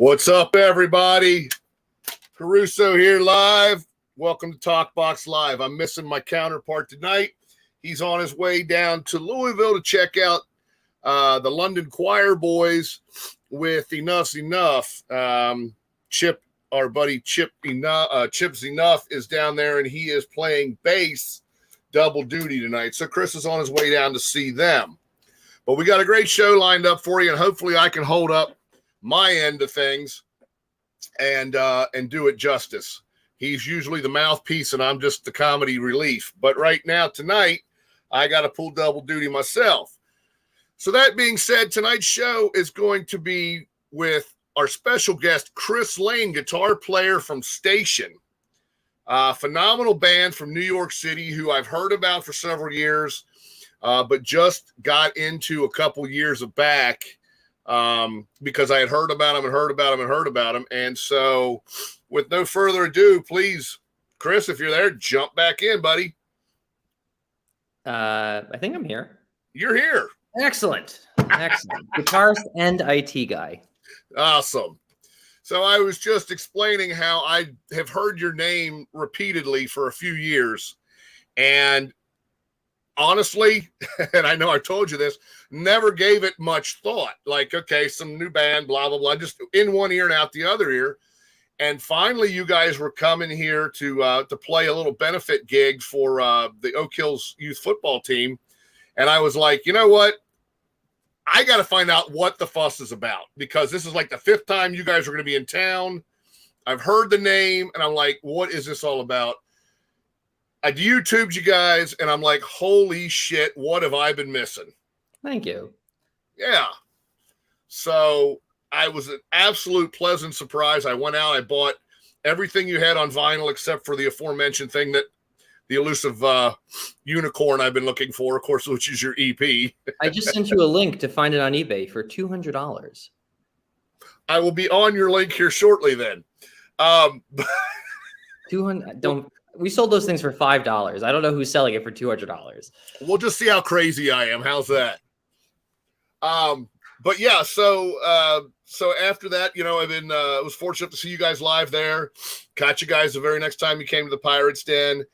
What's up, everybody? Caruso here live. Welcome to Talkbox Live. I'm missing my counterpart tonight. He's on his way down to Louisville to check out the London Choir Boys with Enough's Enough. Chip, our buddy Chip's Enough is down there, and he is playing bass double duty tonight. So Chris is on his way down to see them. But we got a great show lined up for you, and hopefully I can hold up my end of things and do it justice. He's usually the mouthpiece, and I'm just the comedy relief. But right now, tonight, I got to pull double duty myself. So that being said, tonight's show is going to be with our special guest, Chris Lane, guitar player from Station. Phenomenal band from New York City who I've heard about for several years, but just got into a couple years back because I had heard about him. And so with no further ado, please, Chris, if you're there, jump back in, buddy. I think I'm here. You're here. Excellent. Guitarist and IT guy. Awesome. So I was just explaining how I have heard your name repeatedly for a few years. And honestly, and I know I told you this, never gave it much thought. Like, okay, some new band, blah, blah, blah, just in one ear and out the other ear. And finally, you guys were coming here to play a little benefit gig for the Oak Hills youth football team. And I was like, you know what? I got to find out what the fuss is about, because this is like the fifth time you guys are going to be in town. I've heard the name, and I'm like, what is this all about? I YouTubed you guys, and I'm like, holy shit, what have I been missing? Thank you. Yeah. So I was an absolute pleasant surprise. I went out, I bought everything you had on vinyl except for the aforementioned thing, that the elusive unicorn I've been looking for, of course, which is your EP. I just sent you a link to find it on eBay for $200. I will be on your link here shortly then. 200. Don't. We sold those things for $5. I don't know who's selling it for $200. We'll just see how crazy I am. How's that? But yeah, so after that, I was fortunate to see you guys live there. Caught you guys the very next time you came to the Pirates Den,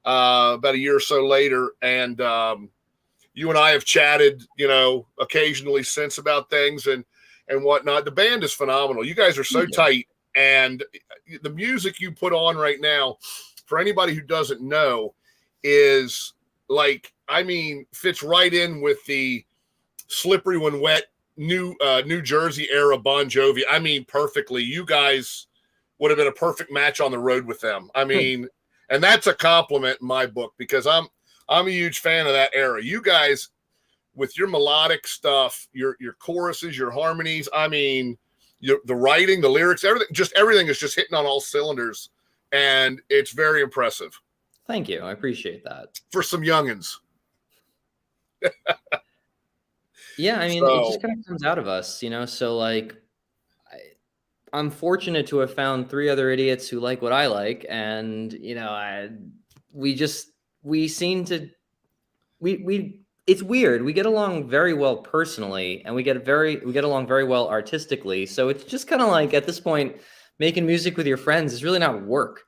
about a year or so later. And you and I have chatted, occasionally since about things and whatnot. The band is phenomenal. You guys are so tight, and the music you put on right now, for anybody who doesn't know, is like, fits right in with the Slippery When Wet New Jersey era Bon Jovi. Perfectly. You guys would have been a perfect match on the road with them. And that's a compliment in my book, because I'm a huge fan of that era. You guys, with your melodic stuff, your choruses, your harmonies, the writing, the lyrics, everything is just hitting on all cylinders. And it's very impressive. Thank you. I appreciate that. For some youngins. Yeah, it just kind of comes out of us, So, like, I'm fortunate to have found three other idiots who like what I like, and it's weird. We get along very well personally, and we get along very well artistically. So it's just kind of like, at this point, making music with your friends is really not work.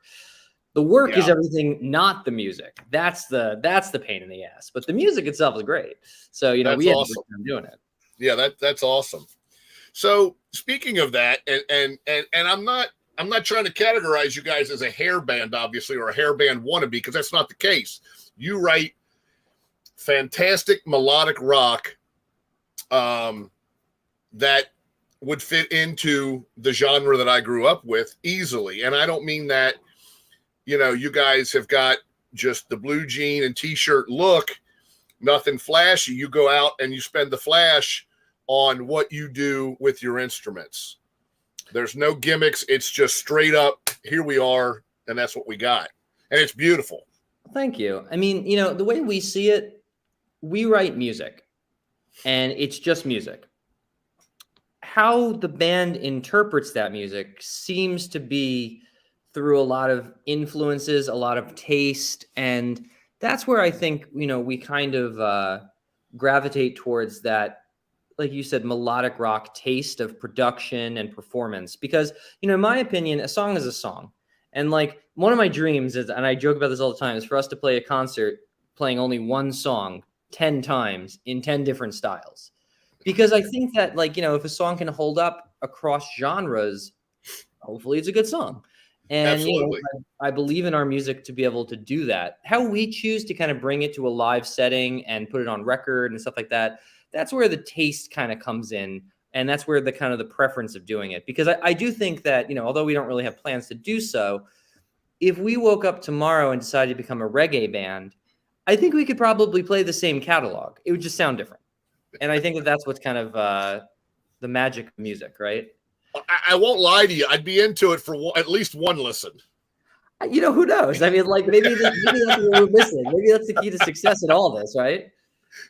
The work is everything, not the music. That's the pain in the ass. But the music itself is great. So, we had awesome. Fun doing it. Yeah, that's awesome. So speaking of that, and I'm not trying to categorize you guys as a hair band, obviously, or a hair band wannabe, because that's not the case. You write fantastic melodic rock that would fit into the genre that I grew up with easily. And I don't mean that, you guys have got just the blue jean and t-shirt look, nothing flashy. You go out and you spend the flash on what you do with your instruments. There's no gimmicks. It's just straight up, here we are, and that's what we got. And it's beautiful. Thank you. The way we see it, we write music, and it's just music. How the band interprets that music seems to be through a lot of influences, a lot of taste, and that's where I think, we kind of gravitate towards that like you said, melodic rock taste of production and performance. Because, in my opinion, a song is a song. And like one of my dreams is, and I joke about this all the time, is for us to play a concert playing only one song 10 times in 10 different styles. Because I think that, like, if a song can hold up across genres, hopefully it's a good song. And Absolutely. I believe in our music to be able to do that. How we choose to kind of bring it to a live setting and put it on record and stuff like that, that's where the taste kind of comes in. And that's where the kind of the preference of doing it. Because I do think that, although we don't really have plans to do so, if we woke up tomorrow and decided to become a reggae band, I think we could probably play the same catalog. It would just sound different. And I think that that's what's kind of the magic of music, right? I won't lie to you. I'd be into it for at least one listen. Who knows? I mean, like maybe that's what we're missing. Maybe that's the key to success in all this, right?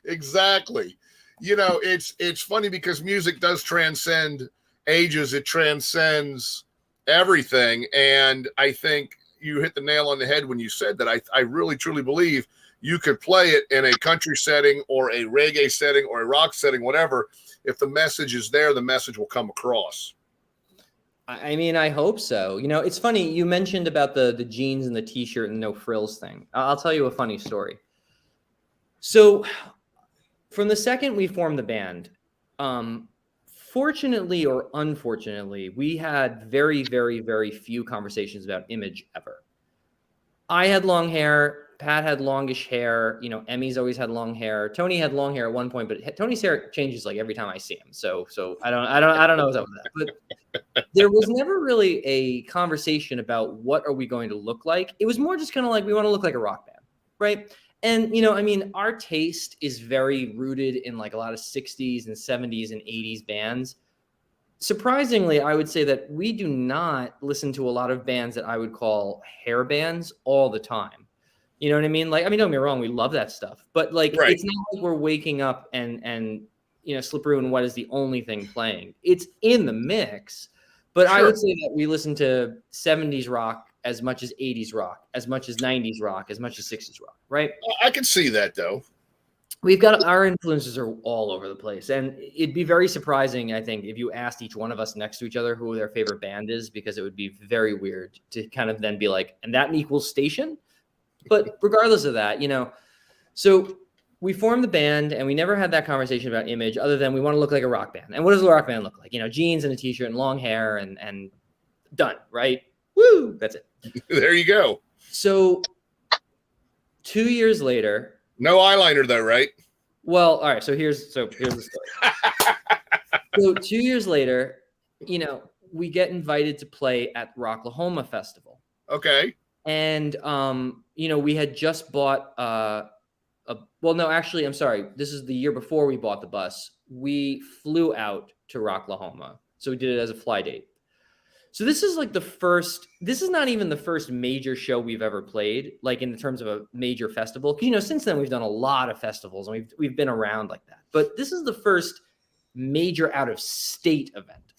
Exactly. It's funny because music does transcend ages. It transcends everything. And I think you hit the nail on the head when you said that. I really, truly believe you could play it in a country setting or a reggae setting or a rock setting, whatever. If the message is there, the message will come across. I mean, I hope so. It's funny. You mentioned about the jeans and the t-shirt and no frills thing. I'll tell you a funny story. So from the second we formed the band, fortunately or unfortunately, we had very, very, very few conversations about image ever. I had long hair. Pat had longish hair. Emmy's always had long hair. Tony had long hair at one point, but Tony's hair changes like every time I see him. So I don't know what's up with that. But there was never really a conversation about what are we going to look like. It was more just kind of like we want to look like a rock band, right? And I mean, our taste is very rooted in like a lot of 60s and 70s and 80s bands. Surprisingly, I would say that we do not listen to a lot of bands that I would call hair bands all the time. You know what I mean? Like, I mean, don't get me wrong, we love that stuff, but like, Right. It's not like we're waking up and Slippery and Wet is the only thing playing. It's in the mix, but sure. I would say that we listen to 70s rock as much as 80s rock, as much as 90s rock, as much as 60s rock, right? I can see that though. We've got our influences are all over the place. And it'd be very surprising, I think, if you asked each one of us next to each other who their favorite band is, because it would be very weird to kind of then be like, and that equals Station. But regardless of that, so we formed the band and we never had that conversation about image other than we want to look like a rock band. And what does a rock band look like? Jeans and a t-shirt and long hair and done, right? Woo, that's it. There you go. So 2 years later. No eyeliner though, right? Well, all right. So here's the story. So 2 years later, we get invited to play at Rocklahoma Festival. Okay. And, we had just bought I'm sorry. This is the year before we bought the bus. We flew out to Rocklahoma. So we did it as a fly date. So this is not even the first major show we've ever played, like in terms of a major festival. Since then we've done a lot of festivals and we've been around like that. But this is the first major out of state event.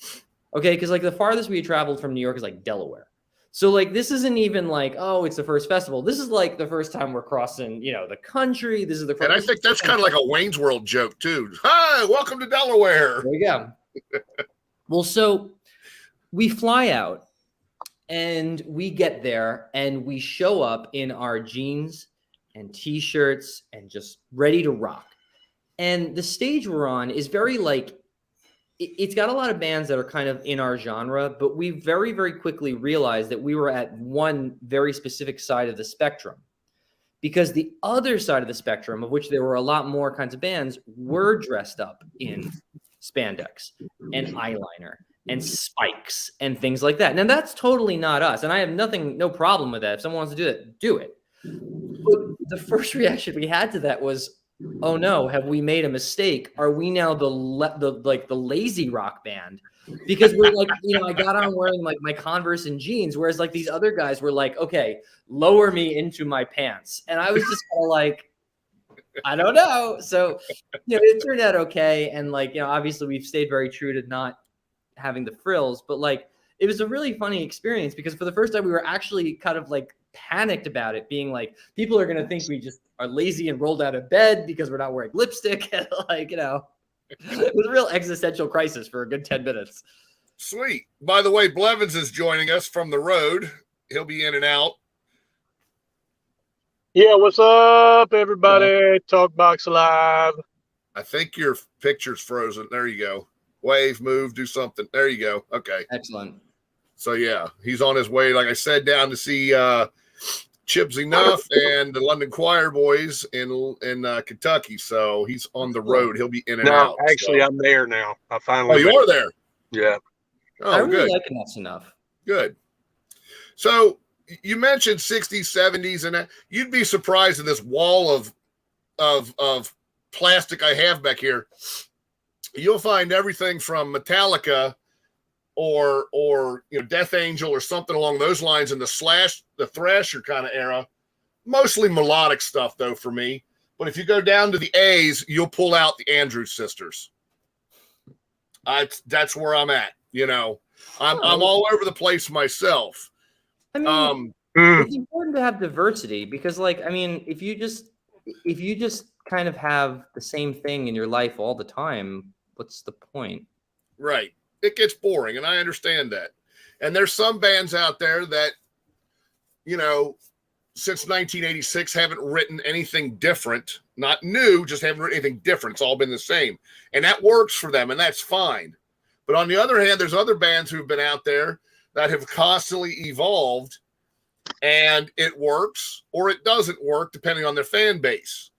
Okay. Because like the farthest we had traveled from New York is like Delaware. So like, this isn't even like, oh, it's the first festival. This is like the first time we're crossing, the country. This is the first. And I think that's kind of like a Wayne's World joke too. Hi, welcome to Delaware. There you go. Well, so we fly out and we get there and we show up in our jeans and t-shirts and just ready to rock. And the stage we're on is very like, it's got a lot of bands that are kind of in our genre, but we very, very quickly realized that we were at one very specific side of the spectrum, because the other side of the spectrum, of which there were a lot more kinds of bands, were dressed up in spandex and eyeliner and spikes and things like that. Now that's totally not us. And I have no problem with that. If someone wants to do that, do it. But the first reaction we had to that was, oh no, have we made a mistake? Are we now the lazy rock band? Because we're like, I got on wearing like my Converse and jeans, whereas like these other guys were like, okay, lower me into my pants. And I was just kind of like, I don't know. So, it turned out okay. And like, obviously we've stayed very true to not having the frills, but like, it was a really funny experience because for the first time we were actually kind of like panicked about it, being like, people are going to think we just are lazy and rolled out of bed because we're not wearing lipstick. And like, It was a real existential crisis for a good 10 minutes. Sweet. By the way, Blevins is joining us from the road. He'll be in and out. Yeah, what's up, everybody? Talkbox Live. I think your picture's frozen. There you go. Wave, move, do something. There you go. Okay. Excellent. So, yeah, he's on his way, like I said, down to see Chibs Enough and the London Choir Boys in Kentucky. So he's on the road. He'll be in and out. Actually, so. I'm there now. I finally. Oh, you are there? Yeah. Oh, I really good. like Enough's Enough. Good. So you mentioned 60s, 70s, and you'd be surprised at this wall of plastic I have back here. You'll find everything from Metallica or Death Angel or something along those lines in the thrasher kind of era. Mostly melodic stuff though for me. But if you go down to the A's, you'll pull out the Andrews Sisters. That's where I'm at. I'm all over the place myself. I mean, it's important to have diversity because, if you just kind of have the same thing in your life all the time, what's the point? Right. It gets boring, and I understand that. And there's some bands out there that, since 1986 haven't written anything different, not new, just haven't written anything different. It's all been the same. And that works for them, and that's fine. But on the other hand, there's other bands who've been out there that have constantly evolved, and it works or it doesn't work depending on their fan base.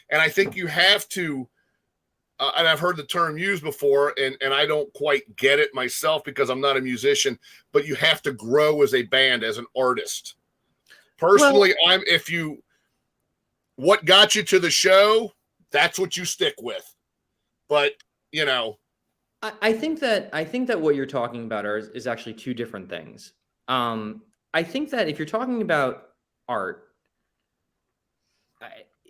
And I think you have to, and I've heard the term used before, and I don't quite get it myself because I'm not a musician, but you have to grow as a band, as an artist. Personally, what got you to the show, that's what you stick with. But, I think that what you're talking about is actually two different things. I think that if you're talking about art,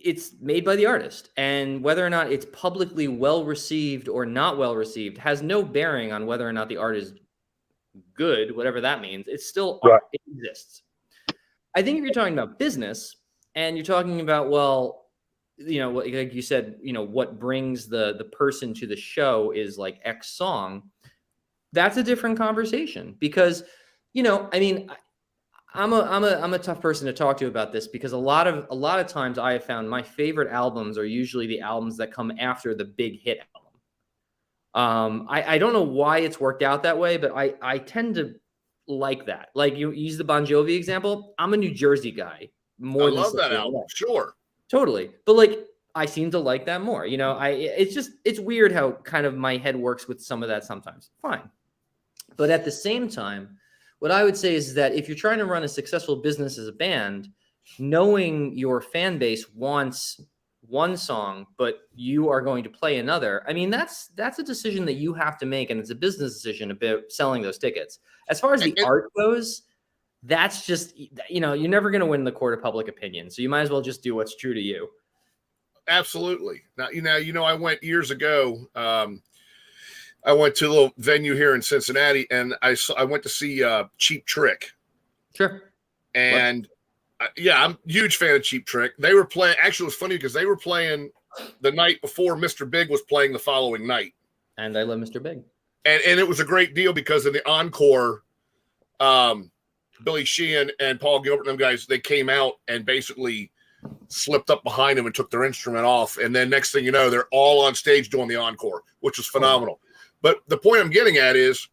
it's made by the artist, and whether or not it's publicly well received or not well received has no bearing on whether or not the art is good, whatever that means. It's still art. It exists. I think if you're talking about business and you're talking about, like you said, what brings the person to the show is like X song, that's a different conversation because, I'm a tough person to talk to about this because a lot of times I have found my favorite albums are usually the albums that come after the big hit album. I don't know why it's worked out that way, but I tend to like that. Like you use the Bon Jovi example. I'm a New Jersey guy. I love that album. Sure. Totally. But I seem to like that more. It's weird how kind of my head works with some of that sometimes. Fine. But at the same time, what I would say is that if you're trying to run a successful business as a band, knowing your fan base wants one song, but you are going to play another, that's a decision that you have to make, and it's a business decision about selling those tickets. As far as the art goes, that's just, you're never going to win the court of public opinion, so you might as well just do what's true to you. Absolutely. Now, I went years ago. I went to a little venue here in Cincinnati, and I went to see Cheap Trick. Sure. And I'm a huge fan of Cheap Trick. They were playing. Actually, it was funny because they were playing the night before Mr. Big was playing the following night. And I love Mr. Big. And it was a great deal because in the encore, Billy Sheehan and Paul Gilbert and them guys, they came out and basically slipped up behind him and took their instrument off. And then next thing you know, they're all on stage doing the encore, which was phenomenal. But the point I'm getting at is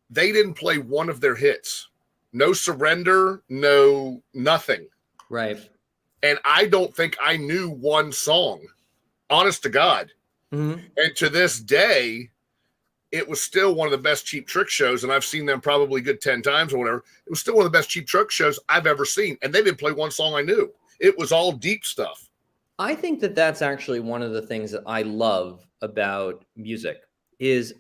they didn't play one of their hits. No Surrender, no nothing. Right. And I don't think I knew one song, honest to God. Mm-hmm. And to this day, it was still one of the best Cheap Trick shows, and I've seen them probably good 10 times or whatever. It was still one of the best Cheap Trick shows I've ever seen, and they didn't play one song I knew. It was all deep stuff. I think that that's actually one of the things that I love about music is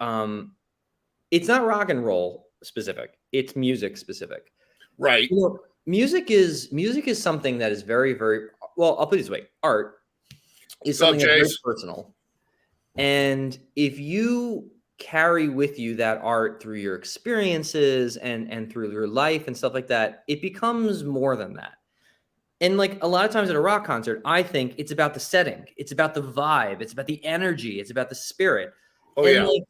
it's not rock and roll specific. It's music specific. Right. Music is something that is very, very well, I'll put it this way. Art is something that's very personal. And if you carry with you that art through your experiences and through your life and stuff like that, it becomes more than that. And like a lot of times at a rock concert, I think it's about the setting, it's about the vibe, it's about the energy, it's about the spirit. Oh, And yeah. like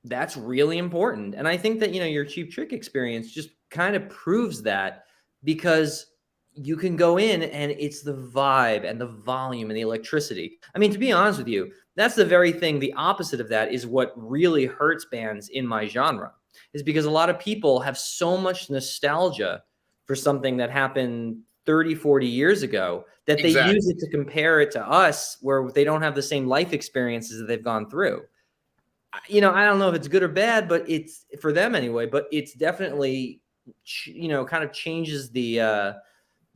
that's really important. And I think that, your Cheap Trick experience just kind of proves that, because you can go in and it's the vibe and the volume and the electricity. I mean, to be honest with you, that's the very thing. The opposite of that is what really hurts bands in my genre, is because a lot of people have so much nostalgia for something that happened 30, 40 years ago that they Exactly. use it to compare it to us, where they don't have the same life experiences that they've gone through. I don't know if it's good or bad, but it's, for them anyway, but it's definitely, kind of changes the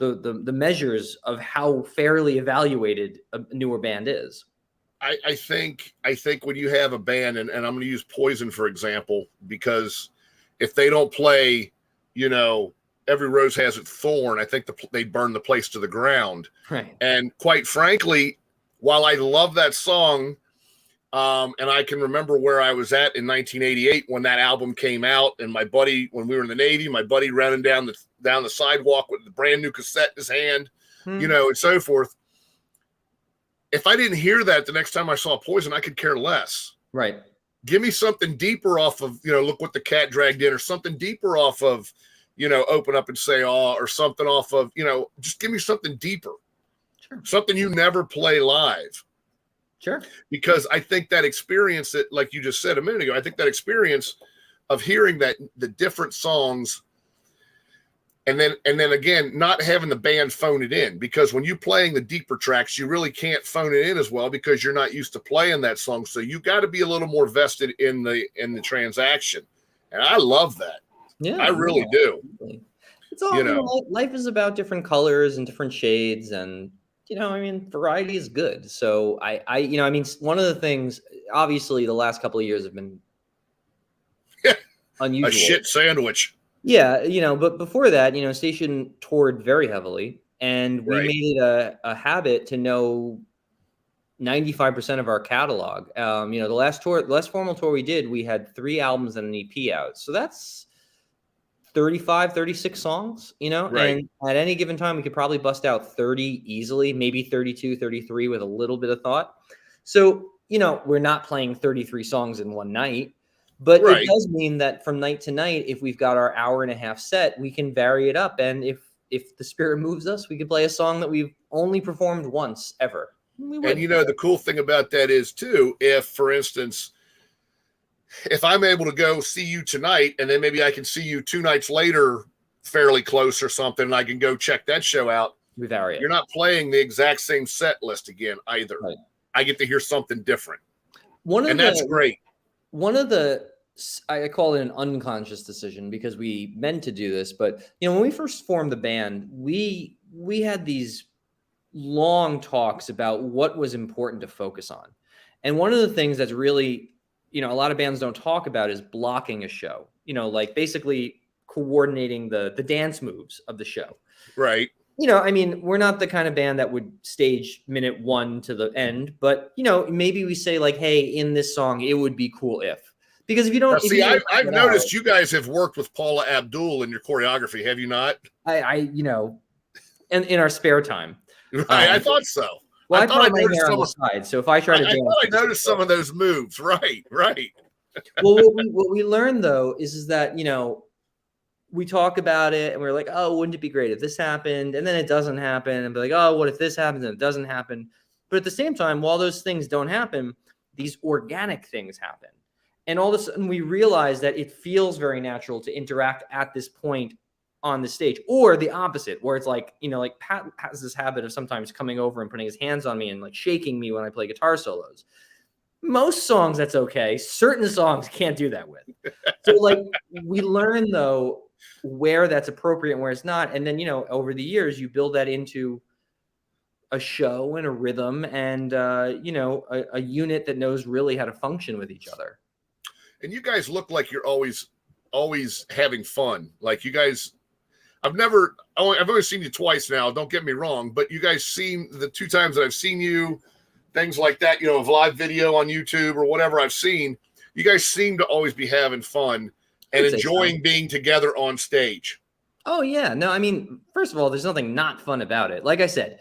measures of how fairly evaluated a newer band is. I think when you have a band, and I'm going to use Poison for example, because if they don't play, Every Rose Has Its Thorn, I think they burn the place to the ground. Right. And quite frankly, while I love that song, and I can remember where I was at in 1988 when that album came out, and my buddy, when we were in the Navy, my buddy running down the sidewalk with the brand new cassette in his hand, and so forth. If I didn't hear that the next time I saw Poison, I could care less. Right. Give me something deeper off of, Look What the Cat Dragged In, or something deeper off of, Open Up and Say Aw, or something off of, just give me something deeper. Sure. Something you never play live. Sure. Because I think that experience that, like you just said a minute ago, I think that experience of hearing the different songs, and then again, not having the band phone it in, because when you're playing the deeper tracks, you really can't phone it in as well because you're not used to playing that song. So you got to be a little more vested in the transaction. And I love that. Yeah, I really do. It's all, life is about different colors and different shades, and variety is good. So one of the things, obviously, the last couple of years have been unusual. A shit sandwich. Yeah, but before that, Station toured very heavily, and we Right. made it a habit to know 95% of our catalog. The last formal tour we did, we had 3 albums and an EP out. So that's 35, 36 songs, Right. And at any given time, we could probably bust out 30 easily, maybe 32, 33 with a little bit of thought. So, we're not playing 33 songs in one night, but Right. it does mean that from night to night, if we've got our hour-and-a-half set, we can vary it up. And if the spirit moves us, we could play a song that we've only performed once ever. And the cool thing about that is too, if, for instance, if I'm able to go see you tonight, and then maybe I can see you 2 nights later fairly close or something, and I can go check that show out. We vary it. You're not playing the exact same set list again either. Right. I get to hear something different. That's great. One of the, I call it an unconscious decision because we meant to do this, but when we first formed the band, we had these long talks about what was important to focus on. And one of the things that's really, a lot of bands don't talk about is blocking a show, like basically coordinating the dance moves of the show. Right. We're not the kind of band that would stage minute 1 to the end, but maybe we say like, hey, in this song, it would be cool if, because if you don't, I've noticed you guys have worked with Paula Abdul in your choreography. Have you not? in our spare time. Right, I thought so. Well, I thought I noticed some on the side, so if I try to dance, I noticed some of those moves. Right. Well, what we learned though is that we talk about it and we're like, oh, wouldn't it be great if this happened? And then it doesn't happen, and be like, oh, what if this happens and it doesn't happen? But at the same time, while those things don't happen, these organic things happen, and all of a sudden we realize that it feels very natural to interact at this point on the stage, or the opposite, where it's like, like Pat has this habit of sometimes coming over and putting his hands on me and like shaking me when I play guitar solos. Most songs, that's okay. Certain songs can't do that with. So like we learn though where that's appropriate and where it's not. And then, over the years, you build that into a show and a rhythm and, a unit that knows really how to function with each other. And you guys look like you're always having fun. Like you guys, I've only seen you twice now. Don't get me wrong, but you guys seem, the 2 times that I've seen you, things like that, of live video on YouTube or whatever I've seen, you guys seem to always be having fun and enjoying being together on stage. Oh yeah, no, I mean, first of all, there's nothing not fun about it. Like I said,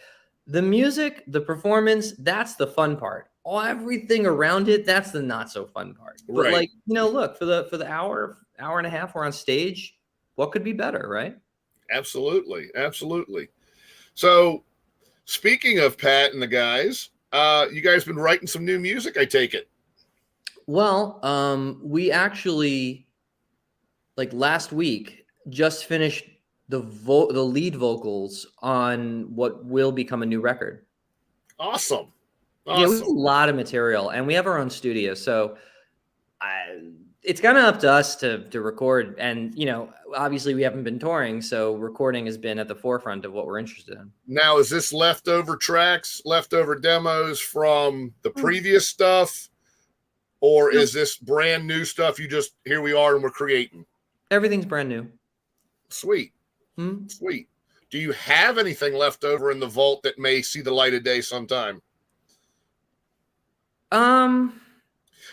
the music, the performance, that's the fun part. All everything around it, that's the not so fun part. But Right. like, look, for the hour and a half we're on stage, what could be better, right? Absolutely. Absolutely. So speaking of Pat and the guys, you guys been writing some new music, I take it. Well, we actually like last week just finished the lead vocals on what will become a new record. Awesome. Yeah, we have a Awesome. lot of material, and we have our own studio, so it's kind of up to us to record. And obviously, we haven't been touring, so recording has been at the forefront of what we're interested in. Now, is this leftover tracks, leftover demos from the previous stuff, or is this brand new stuff? Here we are and we're creating. Everything's brand new. Sweet. Sweet. Do you have anything left over in the vault that may see the light of day sometime?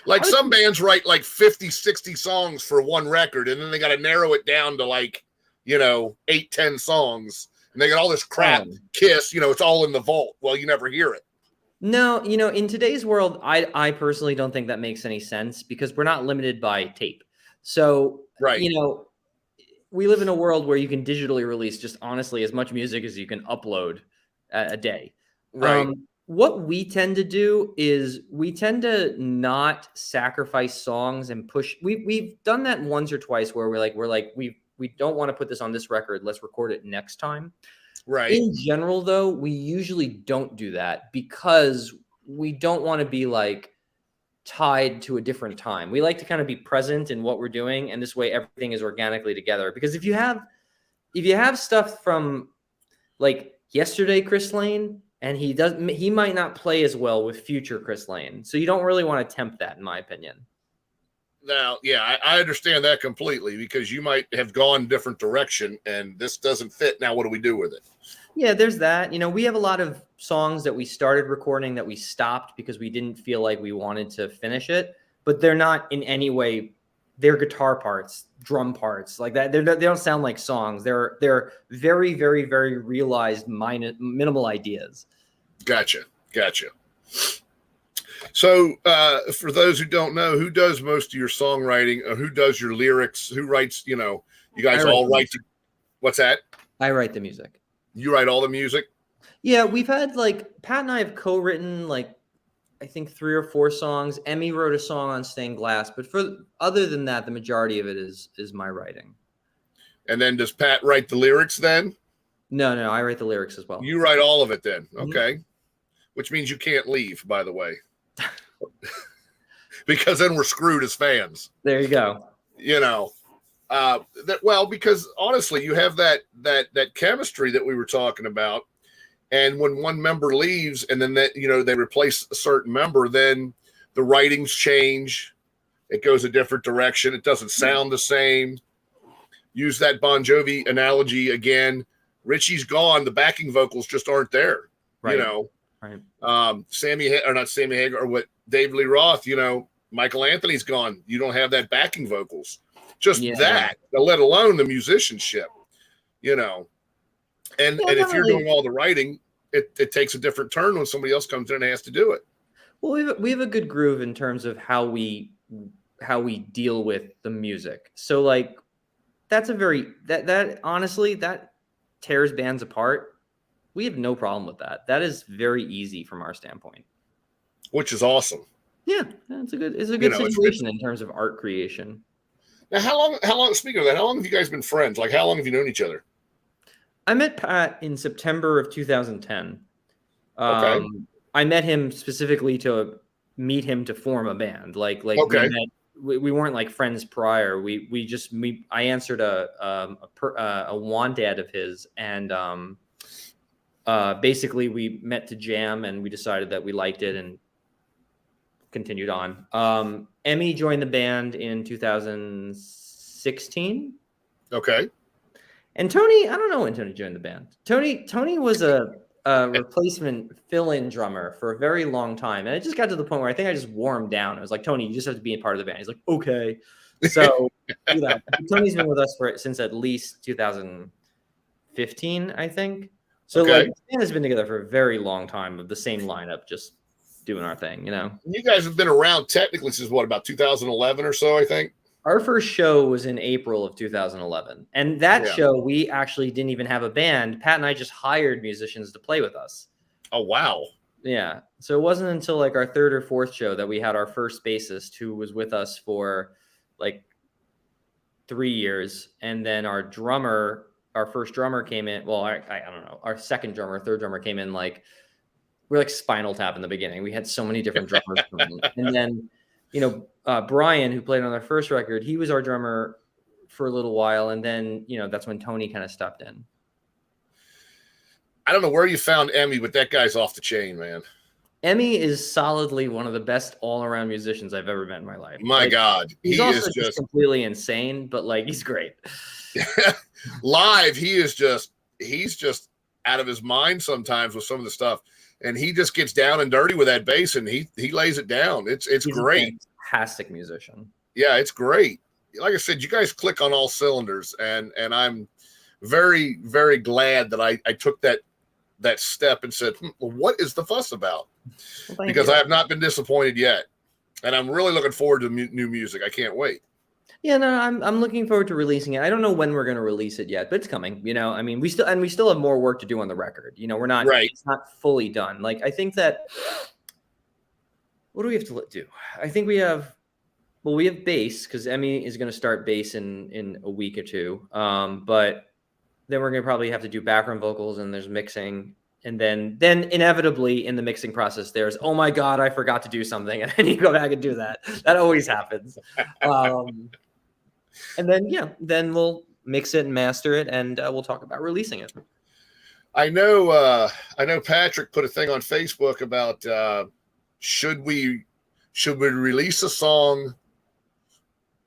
Like some bands write like 50, 60 songs for one record, and then they got to narrow it down to 8, 10 songs. And they got all this crap, Kiss, it's all in the vault. Well, you never hear it. No, in today's world, I personally don't think that makes any sense because we're not limited by tape. So, right. We live in a world where you can digitally release just honestly as much music as you can upload a day. Right. What we tend to do is we tend to not sacrifice songs and push. We've done that once or twice where we don't want to put this on this record. Let's record it next time. Right. In general, though, we usually don't do that because we don't want to be tied to a different time. We like to kind of be present in what we're doing, and this way everything is organically together. Because if you have stuff from yesterday Chris Lane, and he might not play as well with future Chris Lane. So you don't really want to tempt that, in my opinion. Now, yeah, I understand that completely because you might have gone a different direction and this doesn't fit. Now, what do we do with it? Yeah, there's that. We have a lot of songs that we started recording that we stopped because we didn't feel like we wanted to finish it, but they're not in any way, they're guitar parts, drum parts like that. They don't sound like songs. They're very, very, very realized minimal ideas. Gotcha. So for those who don't know, who does most of your songwriting? Who does your lyrics? Who writes, you guys all write. What's that? I write the music. You write all the music? Yeah, we've had Pat and I have co-written I think 3 or 4 songs. Emmy wrote a song on Stained Glass, but other than that, the majority of it is my writing. And then does Pat write the lyrics then? No, I write the lyrics as well. You write all of it then, okay? Mm-hmm. Which means you can't leave, by the way. Because then we're screwed as fans. There you go. Because honestly, you have that chemistry that we were talking about, and when one member leaves, and then they replace a certain member, then the writings change. It goes a different direction. It doesn't sound the same. Use that Bon Jovi analogy again. Richie's gone. The backing vocals just aren't there. Right. Right. Not Sammy Hagar, or what David Lee Roth. Michael Anthony's gone. You don't have that backing vocals. Just that, let alone the musicianship. And if you're doing all the writing, it takes a different turn when somebody else comes in and has to do it. Well, we have a good groove in terms of how we deal with the music. So that's that honestly that tears bands apart. We have no problem with that. That is very easy from our standpoint. Which is awesome. Yeah, it's a good situation in terms of art creation. Now, how long, speaking of that, how long have you guys been friends? How long have you known each other? I met Pat in September of 2010. Okay. I met him specifically to meet him to form a band. Okay. We weren't friends prior. I answered a want ad of his, and basically we met to jam, and we decided that we liked it and continued on. Emmy joined the band in 2016. Okay. And Tony, I don't know when Tony joined the band. Tony was a replacement fill-in drummer for a very long time. And it just got to the point where I think I just wore him down. I was like, Tony, you just have to be a part of the band. He's like, okay. So Tony's been with us since at least 2000. 15, I think. So Okay. like, the band has been together for a very long time of the same lineup, just doing our thing, you know. You guys have been around technically since what, about 2011 or so, I think. Our first show was in April of 2011, and that show we actually didn't even have a band. Pat and I just hired musicians to play with us. Oh wow. Yeah. So it wasn't until like our third or fourth show that we had our first bassist who was with us for like 3 years, and then our first drummer came in. Well, I don't know. Our second drummer, third drummer came in like we're like Spinal Tap in the beginning. We had so many different drummers come in. And then, Brian, who played on our first record, he was our drummer for a little while, and then that's when Tony kind of stepped in. I don't know where you found Emmy, but that guy's off the chain, man. Emmy is solidly one of the best all-around musicians I've ever met in my life. My God, he's also just completely insane, but like he's great. Live, he's just out of his mind sometimes with some of the stuff, and he just gets down and dirty with that bass, and he lays it down. It's he's great. A fantastic musician. Yeah, it's great. Like I said, you guys click on all cylinders, and I'm very, very glad that I took that step and said, well, what is the fuss about? Well, because I have not been disappointed yet, and I'm really looking forward to new music. I can't wait. Yeah, no, I'm looking forward to releasing it. I don't know when we're going to release it yet, but it's coming. I mean, we still have more work to do on the record. We're not right. It's not fully done. Like, I think that what do we have to do? I think we have bass, because Emmy is going to start bass in a week or two. But then we're going to probably have to do background vocals, and there's mixing. And then inevitably in the mixing process, there's, oh my God, I forgot to do something. And then you go back and do that. That always happens. And then we'll mix it and master it, and we'll talk about releasing it. I know Patrick put a thing on Facebook about should we release a song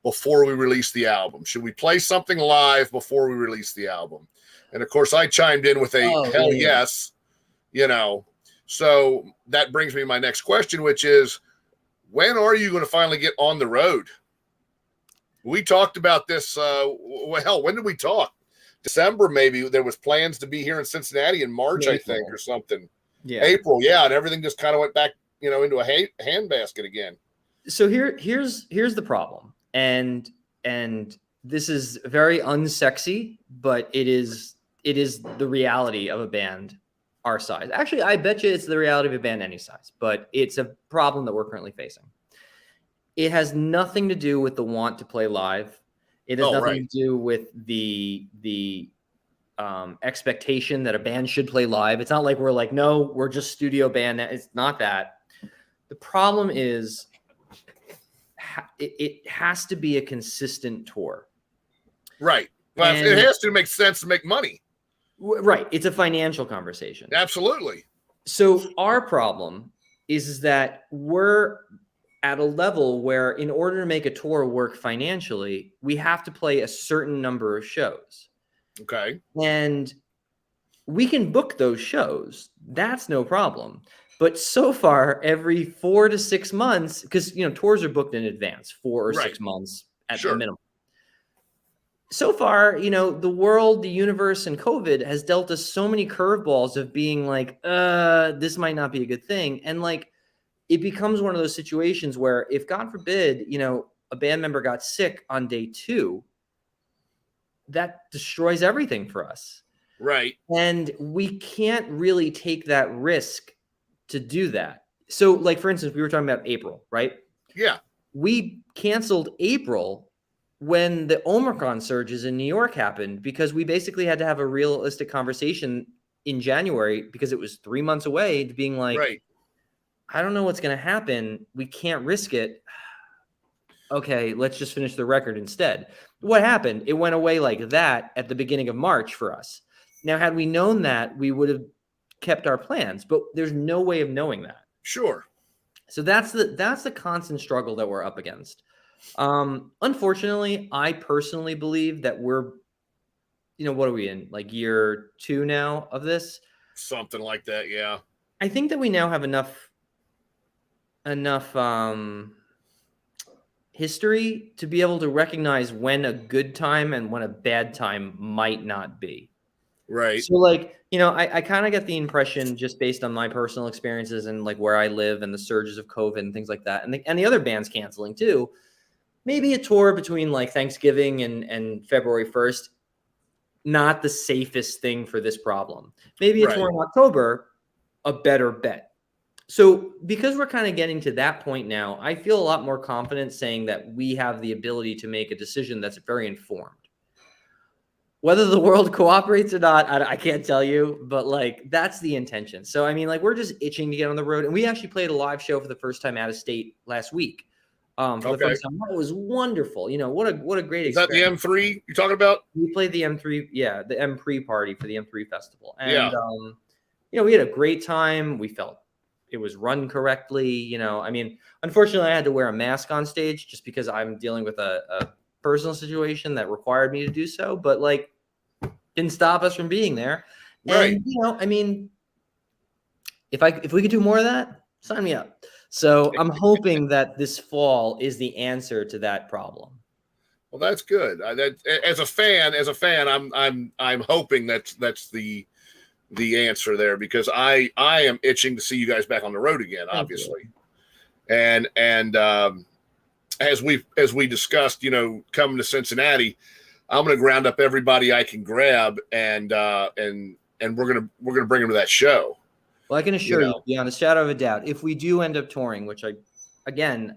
before we release the album? Should we play something live before we release the album? And of course, I chimed in with hell yes. So that brings me to my next question, which is, when are you going to finally get on the road? We talked about this. When did we talk? December, maybe. There was plans to be here in Cincinnati in March, April. I think, or something. Yeah, April. Yeah, and everything just kind of went back, into a handbasket again. So here's the problem, and this is very unsexy, but it is the reality of a band our size. Actually, I bet you it's the reality of a band any size, but it's a problem that we're currently facing. It has nothing to do with the want to play live. It has nothing to do with the expectation that a band should play live. It's not like we're like, no, we're just studio band. It's not that. The problem is it has to be a consistent tour. Right. Well, it has to make sense to make money. Right. It's a financial conversation. Absolutely. So our problem is that we're at a level where, in order to make a tour work financially, we have to play a certain number of shows. Okay. And we can book those shows. That's no problem. But so far, every 4 to 6 months, because, tours are booked in advance, 4 or 6 months at the minimum. So far, the world, the universe, and COVID has dealt us so many curveballs of being like, this might not be a good thing. And like, it becomes one of those situations where if, God forbid, a band member got sick on day 2, that destroys everything for us. Right. And we can't really take that risk to do that. So like, for instance, we were talking about April, right? Yeah. We canceled April when the Omicron surges in New York happened, because we basically had to have a realistic conversation in January, because it was 3 months away, to being like, right. I don't know what's going to happen. We can't risk it. Okay, let's just finish the record instead. What happened? It went away like that at the beginning of March for us. Now, had we known that, we would have kept our plans, but there's no way of knowing that. Sure. So that's the constant struggle that we're up against. Unfortunately, I personally believe that we're, what are we in? Like year 2 now of this? Something like that, yeah. I think that we now have enough history to be able to recognize when a good time and when a bad time might not be. Right. So like, I kind of get the impression just based on my personal experiences and like where I live and the surges of COVID and things like that. And the other bands canceling too. Maybe a tour between like Thanksgiving and February 1st, not the safest thing for this problem. Maybe a tour in October, a better bet. So because we're kind of getting to that point now, I feel a lot more confident saying that we have the ability to make a decision that's very informed. Whether the world cooperates or not, I can't tell you, but like that's the intention. So, I mean, like we're just itching to get on the road. And we actually played a live show for the first time out of state last week. For the first time. It was wonderful. What a great experience. Is that the M3 you're talking about? We played the M3, the M3 party for the M3 festival. And, we had a great time. We felt it was run correctly. I mean, unfortunately, I had to wear a mask on stage just because I'm dealing with a personal situation that required me to do so, but like didn't stop us from being there. Right. And, I mean, if we could do more of that, sign me up. So I'm hoping that this fall is the answer to that problem. Well, that's good. As a fan, I'm hoping that's the answer there, because I am itching to see you guys back on the road again, obviously. And as we discussed, coming to Cincinnati, I'm going to ground up everybody I can grab, and we're gonna bring them to that show. Well, I can assure you, beyond a shadow of a doubt, if we do end up touring, which I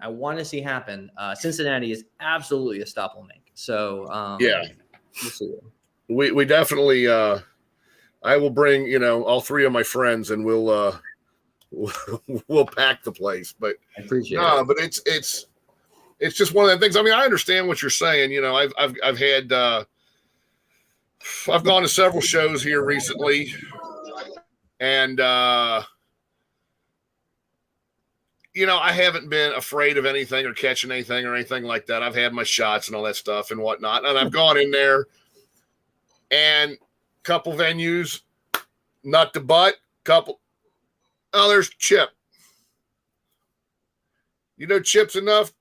want to see happen, Cincinnati is absolutely a stop we'll make. So we'll see. We definitely. I will bring all three of my friends, and we'll pack the place. But I appreciate it. But it's just one of the things. I mean, I understand what you're saying. I've had I've gone to several shows here recently, and I haven't been afraid of anything or catching anything or anything like that. I've had my shots and all that stuff and whatnot, and I've gone in there, and couple venues, nut to butt, couple. Oh, there's Chip. Chip's enough,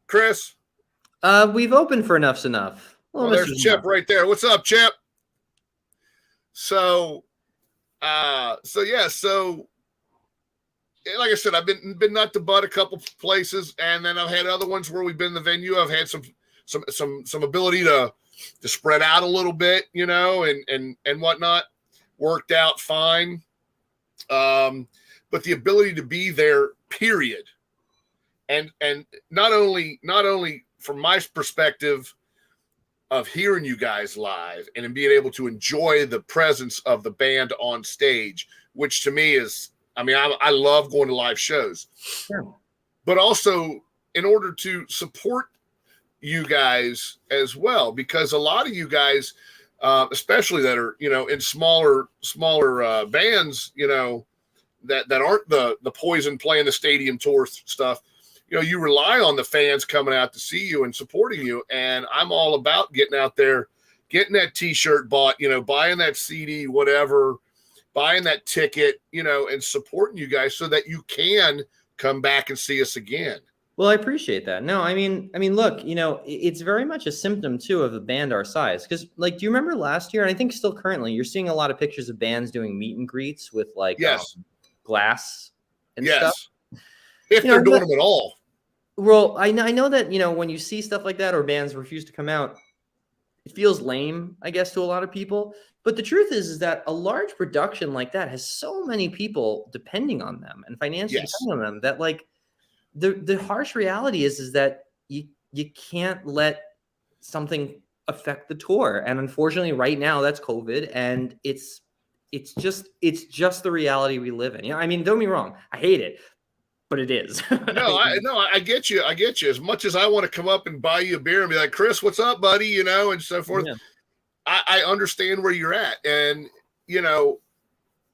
Chris? We've opened for Enough's Enough. Well, there's Chip right there. What's up, Chip? So like I said, I've been nut to butt a couple places, and then I've had other ones where we've been in the venue. I've had some ability to spread out a little bit, and whatnot. Worked out fine. But the ability to be there, period. And not only from my perspective of hearing you guys live and being able to enjoy the presence of the band on stage, which to me is, I love going to live shows. Sure. But also in order to support you guys as well, because a lot of you guys, especially that are, in smaller bands, that aren't the Poison playing the stadium tour stuff, you rely on the fans coming out to see you and supporting you. And I'm all about getting out there, getting that t-shirt bought, buying that CD, whatever, buying that ticket, and supporting you guys so that you can come back and see us again. Well, I appreciate that. No, I mean, look, it's very much a symptom too of a band our size. Because, like, do you remember last year? And I think still currently, you're seeing a lot of pictures of bands doing meet and greets with like glass and stuff. If they're doing them at all. Well, I know that when you see stuff like that or bands refuse to come out, it feels lame, I guess, to a lot of people. But the truth is that a large production like that has so many people depending on them and financially depending on them that, like, the harsh reality is that you can't let something affect the tour. And unfortunately right now that's COVID, and it's just the reality we live in. Don't get me wrong, I hate it, but it is. I get you. As much as I want to come up and buy you a beer and be like, Chris, what's up, buddy? And so forth. Yeah. I understand where you're at, and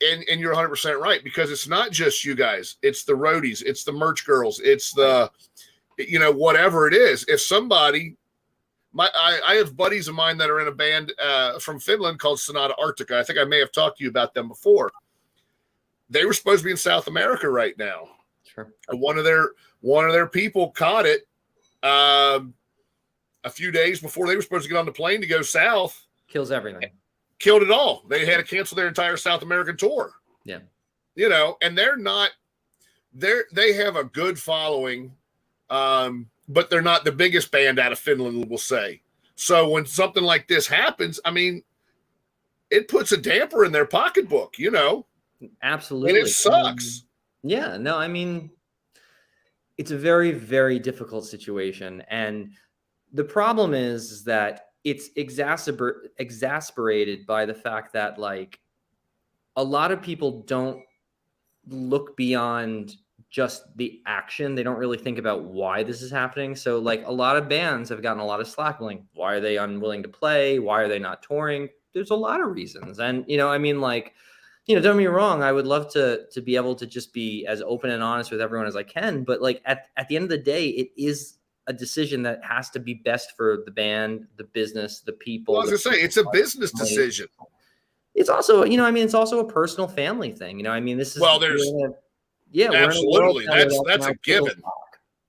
and you're 100% right, because it's not just you guys. It's the roadies. It's the merch girls. It's the, whatever it is. If somebody, I have buddies of mine that are in a band from Finland called Sonata Arctica. I think I may have talked to you about them before. They were supposed to be in South America right now. Sure. And one of their people caught it a few days before they were supposed to get on the plane to go south. Kills everything. killed it all. They had to cancel their entire South American tour. Yeah. You know, and they have a good following, but they're not the biggest band out of Finland, we'll say. So when something like this happens, I mean, it puts a damper in their pocketbook, you know. Absolutely. And it sucks. Yeah, no, I mean, it's a very, very difficult situation. And the problem is that it's exasperated by the fact that, like, a lot of people don't look beyond just the action. They don't really think about why this is happening. So, like, a lot of bands have gotten a lot of slack. Like, why are they unwilling to play? Why are they not touring? There's a lot of reasons. And, you know, I mean, like, you know, don't get me wrong, I would love to be able to just be as open and honest with everyone as I can. But, like, at the end of the day, it is a decision that has to be best for the band, the business, the people. Well, I was going to say, it's a business decision. It's also, you know, I mean, it's also a personal family thing. You know, I mean, this is, well, there's, yeah, absolutely. That's a given.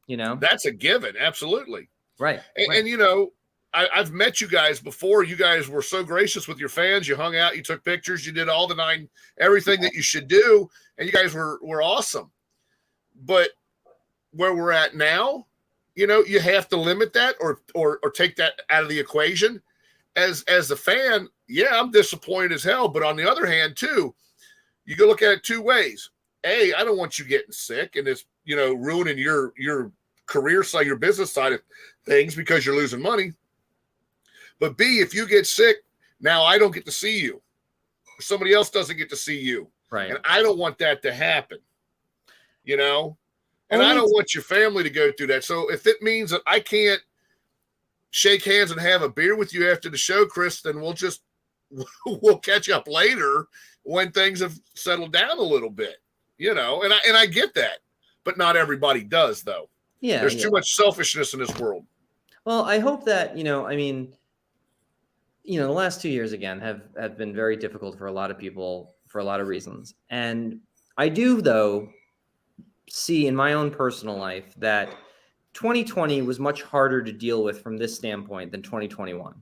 You know, that's a given. Absolutely. Right. And you know, I've met you guys before. You guys were so gracious with your fans. You hung out, you took pictures, you did all the everything that you should do. And you guys were awesome. But where we're at now, you know, you have to limit that or take that out of the equation. As a fan, yeah, I'm disappointed as hell. But on the other hand, too, you can look at it two ways. A, I don't want you getting sick and it's, you know, ruining your career side, your business side of things because you're losing money. But B, if you get sick, now I don't get to see you. Somebody else doesn't get to see you. Right. And I don't want that to happen, you know? And I don't want your family to go through that. So if it means that I can't shake hands and have a beer with you after the show, Chris, then we'll catch up later when things have settled down a little bit, you know? And I get that, but not everybody does, though. Yeah. There's too much selfishness in this world. Well, I hope that, you know, I mean, you know, the last 2 years, again, have been very difficult for a lot of people for a lot of reasons. And I do, though, see in my own personal life that 2020 was much harder to deal with from this standpoint than 2021.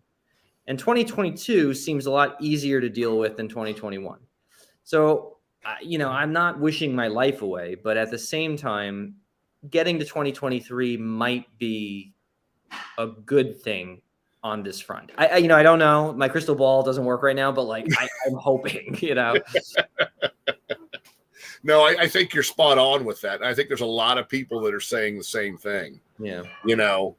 And 2022 seems a lot easier to deal with than 2021. So, you know, I'm not wishing my life away, but at the same time, getting to 2023 might be a good thing on this front. I you know, I don't know. My crystal ball doesn't work right now, but like I'm hoping, you know. No, I think you're spot on with that. I think there's a lot of people that are saying the same thing. Yeah. You know,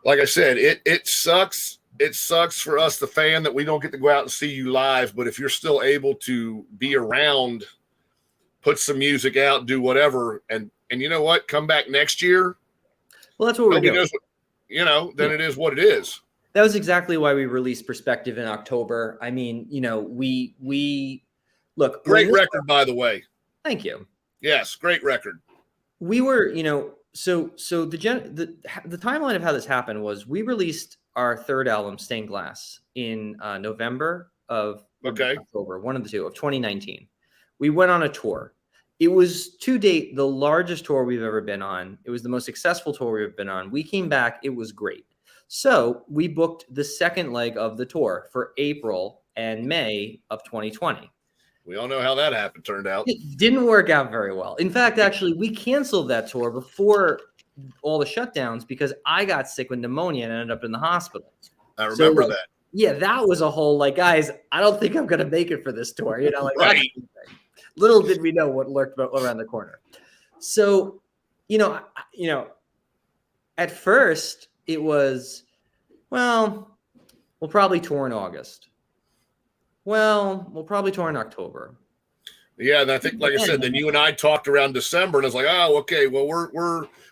like I said, it sucks. It sucks for us, the fan, that we don't get to go out and see you live. But if you're still able to be around, put some music out, do whatever, and you know what, come back next year. Well, that's what we're doing. You know, then it is what it is. That was exactly why we released Perspective in October. I mean, you know, we look. Great record, by the way. Thank you. Yes, great record. We were, you know, so the timeline of how this happened was we released our third album, Stained Glass, in November of October, one of the two, of 2019. We went on a tour. It was, to date, the largest tour we've ever been on. It was the most successful tour we've been on. We came back. It was great. So we booked the second leg of the tour for April and May of 2020. We all know how that happened, turned out. It didn't work out very well. In fact, actually, we canceled that tour before all the shutdowns because I got sick with pneumonia and ended up in the hospital. I remember that. Yeah, that was a whole, like, guys, I don't think I'm going to make it for this tour. You know, like, right. Little did we know what lurked around the corner. So, you know, at first it was, well, we'll probably tour in August. Well, we'll probably tour in October. Yeah, and I think, like I said, then you and I talked around December, and it's like, oh, okay, well, we're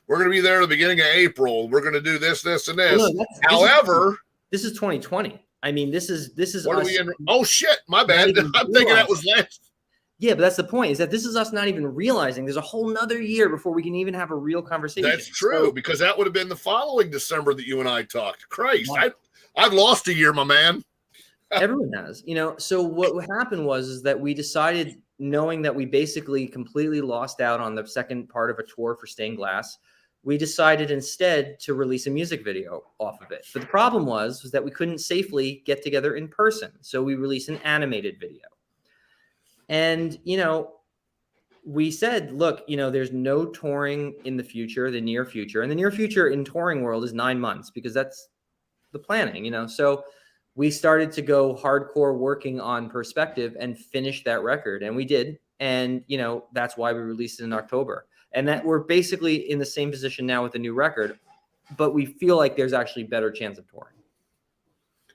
going to be there at the beginning of April. We're going to do this, and this. Well, However, this is 2020. I mean, this is. What are we in? Oh shit, my bad. I'm thinking that was last. Yeah, but that's the point, is that this is us not even realizing there's a whole nother year before we can even have a real conversation. That's true, because that would have been the following December that you and I talked. Christ, I've lost a year, my man. Everyone has, you know. So what happened is that we decided, knowing that we basically completely lost out on the second part of a tour for Stained Glass, we decided instead to release a music video off of it. But the problem was that we couldn't safely get together in person. So we released an animated video. And, we said, look, there's no touring in the future, the near future. And the near future in touring world is 9 months because that's the planning, So we started to go hardcore working on Perspective and finish that record. And we did. And, that's why we released it in October. And that we're basically in the same position now with the new record, but we feel like there's actually better chance of touring.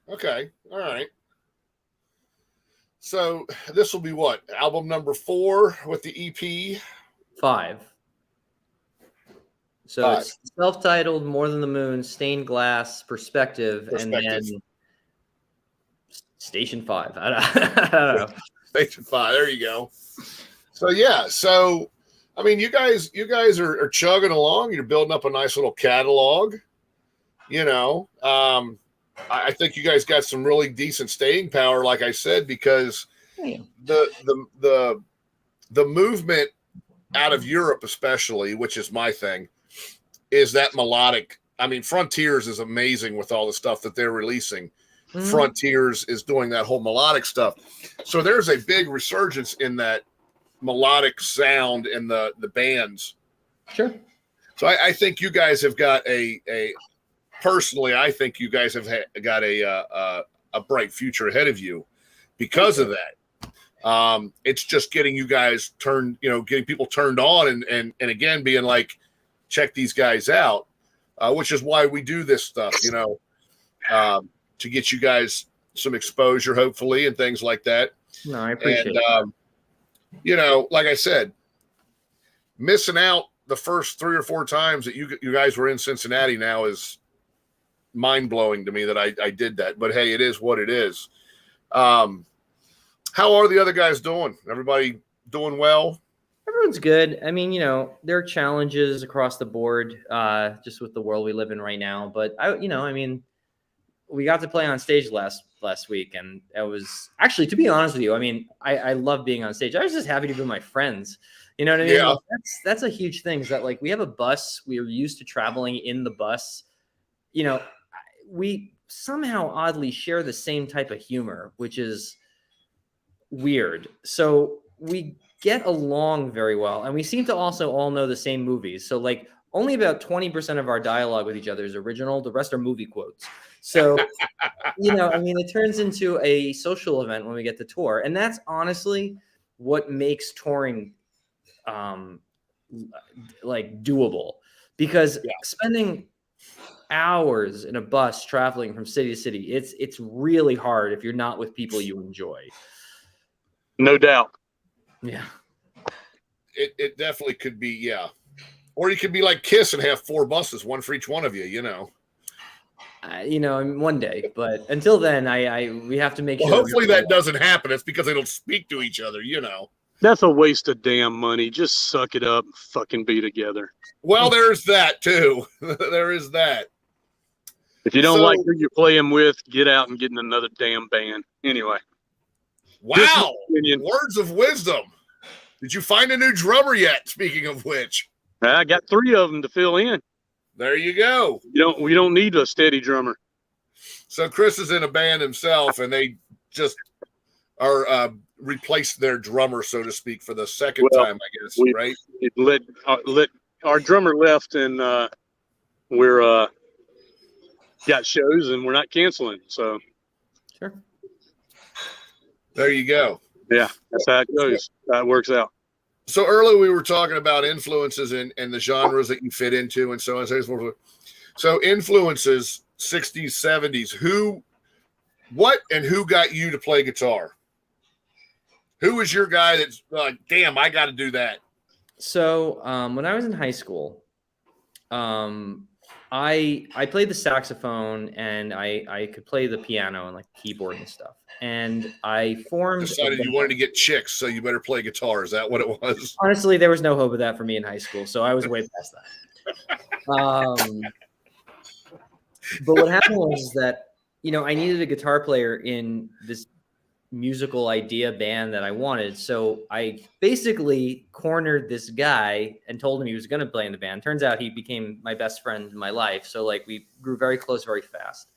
Okay. All right. So this will be what? Album number 4 with the EP? 5. So 5. It's self-titled, More Than the Moon, Stained Glass, Perspective. And then Station 5. I don't know. Station 5. There you go. So yeah. So I mean, you guys are chugging along. You're building up a nice little catalog. I think you guys got some really decent staying power, like I said, because the movement out of Europe, especially, which is my thing, is that melodic. I mean, Frontiers is amazing with all the stuff that they're releasing. Mm-hmm. Frontiers is doing that whole melodic stuff. So there's a big resurgence in that melodic sound in the bands. Sure. So I think you guys have got personally, I think you guys have got a bright future ahead of you because of that. It's just getting you guys getting people turned on and again, being like, check these guys out, which is why we do this stuff, to get you guys some exposure, hopefully, and things like that. No, I appreciate it. Like I said, missing out the first 3 or 4 times that you guys were in Cincinnati now is mind-blowing to me that I did that. But hey, it is what it is. How are the other guys doing? Everybody doing well? Everyone's good. I mean, there are challenges across the board, just with the world we live in right now. But we got to play on stage last week, and it was actually, to be honest with you, I mean, I love being on stage. I was just happy to be with my friends. You know what I mean? Yeah. Like, that's a huge thing. Is that like we have a bus? We are used to traveling in the bus. We somehow oddly share the same type of humor, which is weird. So we get along very well, and we seem to also all know the same movies. So like only about 20% of our dialogue with each other is original. The rest are movie quotes. So, it turns into a social event when we get to tour. And that's honestly what makes touring doable, because spending hours in a bus traveling from city to city, it's really hard if you're not with people you enjoy. No doubt. Yeah. It definitely could be, yeah. Or you could be like Kiss and have 4 buses, one for each one of you, one day, but until then, we have to make sure. Hopefully that doesn't happen. It's because they don't speak to each other, That's a waste of damn money. Just suck it up and fucking be together. Well, there's that too. There is that. If you don't like who you're playing with, get out and get in another damn band. Anyway. Wow. Words of wisdom. Did you find a new drummer yet? Speaking of which. I got 3 of them to fill in. There you go. We don't need a steady drummer. So Chris is in a band himself, and they just are replaced their drummer, so to speak, for the second time, I guess. Right? Let our drummer left, and we're got shows, and we're not canceling. So sure. There you go. Yeah, that's how it goes. That works out. So earlier we were talking about influences and the genres that you fit into and so on and so forth. So influences, 60s, 70s, what and who got you to play guitar? Who was your guy that's like, damn, I got to do that? So when I was in high school, I played the saxophone and I could play the piano and like keyboard and stuff. And I decided you wanted to get chicks, so you better play guitar. Is that what it was? Honestly, there was no hope of that for me in high school, so I was way past that. But what happened was that I needed a guitar player in this musical idea band that I wanted. So I basically cornered this guy and told him he was going to play in the band. Turns out he became my best friend in my life. So like we grew very close very fast.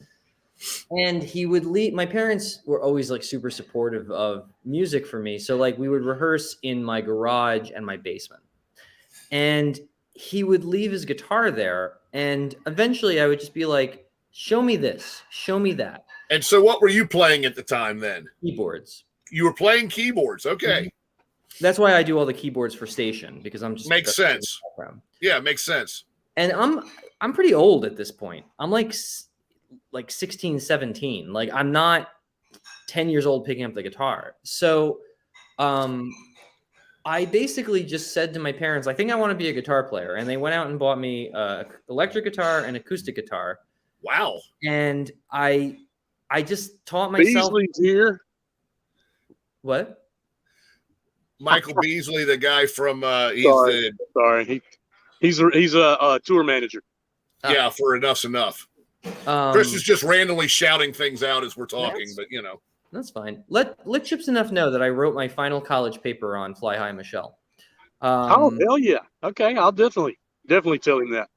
And he would leave. My parents were always like super supportive of music for me. So like we would rehearse in my garage and my basement. And he would leave his guitar there. And eventually I would just be like, show me this, show me that. And so what were you playing at the time then? Keyboards. You were playing keyboards. Okay. That's why I do all the keyboards for station, because I'm just makes sense. Yeah, makes sense. And I'm pretty old at this point. I'm like 16, 17. Like I'm not 10 years old picking up the guitar. So I basically just said to my parents, I think I want to be a guitar player. And they went out and bought me an electric guitar and acoustic guitar. Wow. And I just taught myself. Beasley's here. What? Michael Beasley, the guy from he's a tour manager. Yeah, for Enough's Enough. Chris is just randomly shouting things out as we're talking, but you know. That's fine. Let Chips Enough know that I wrote my final college paper on Fly High Michelle. Oh, hell yeah. Okay, I'll definitely tell him that.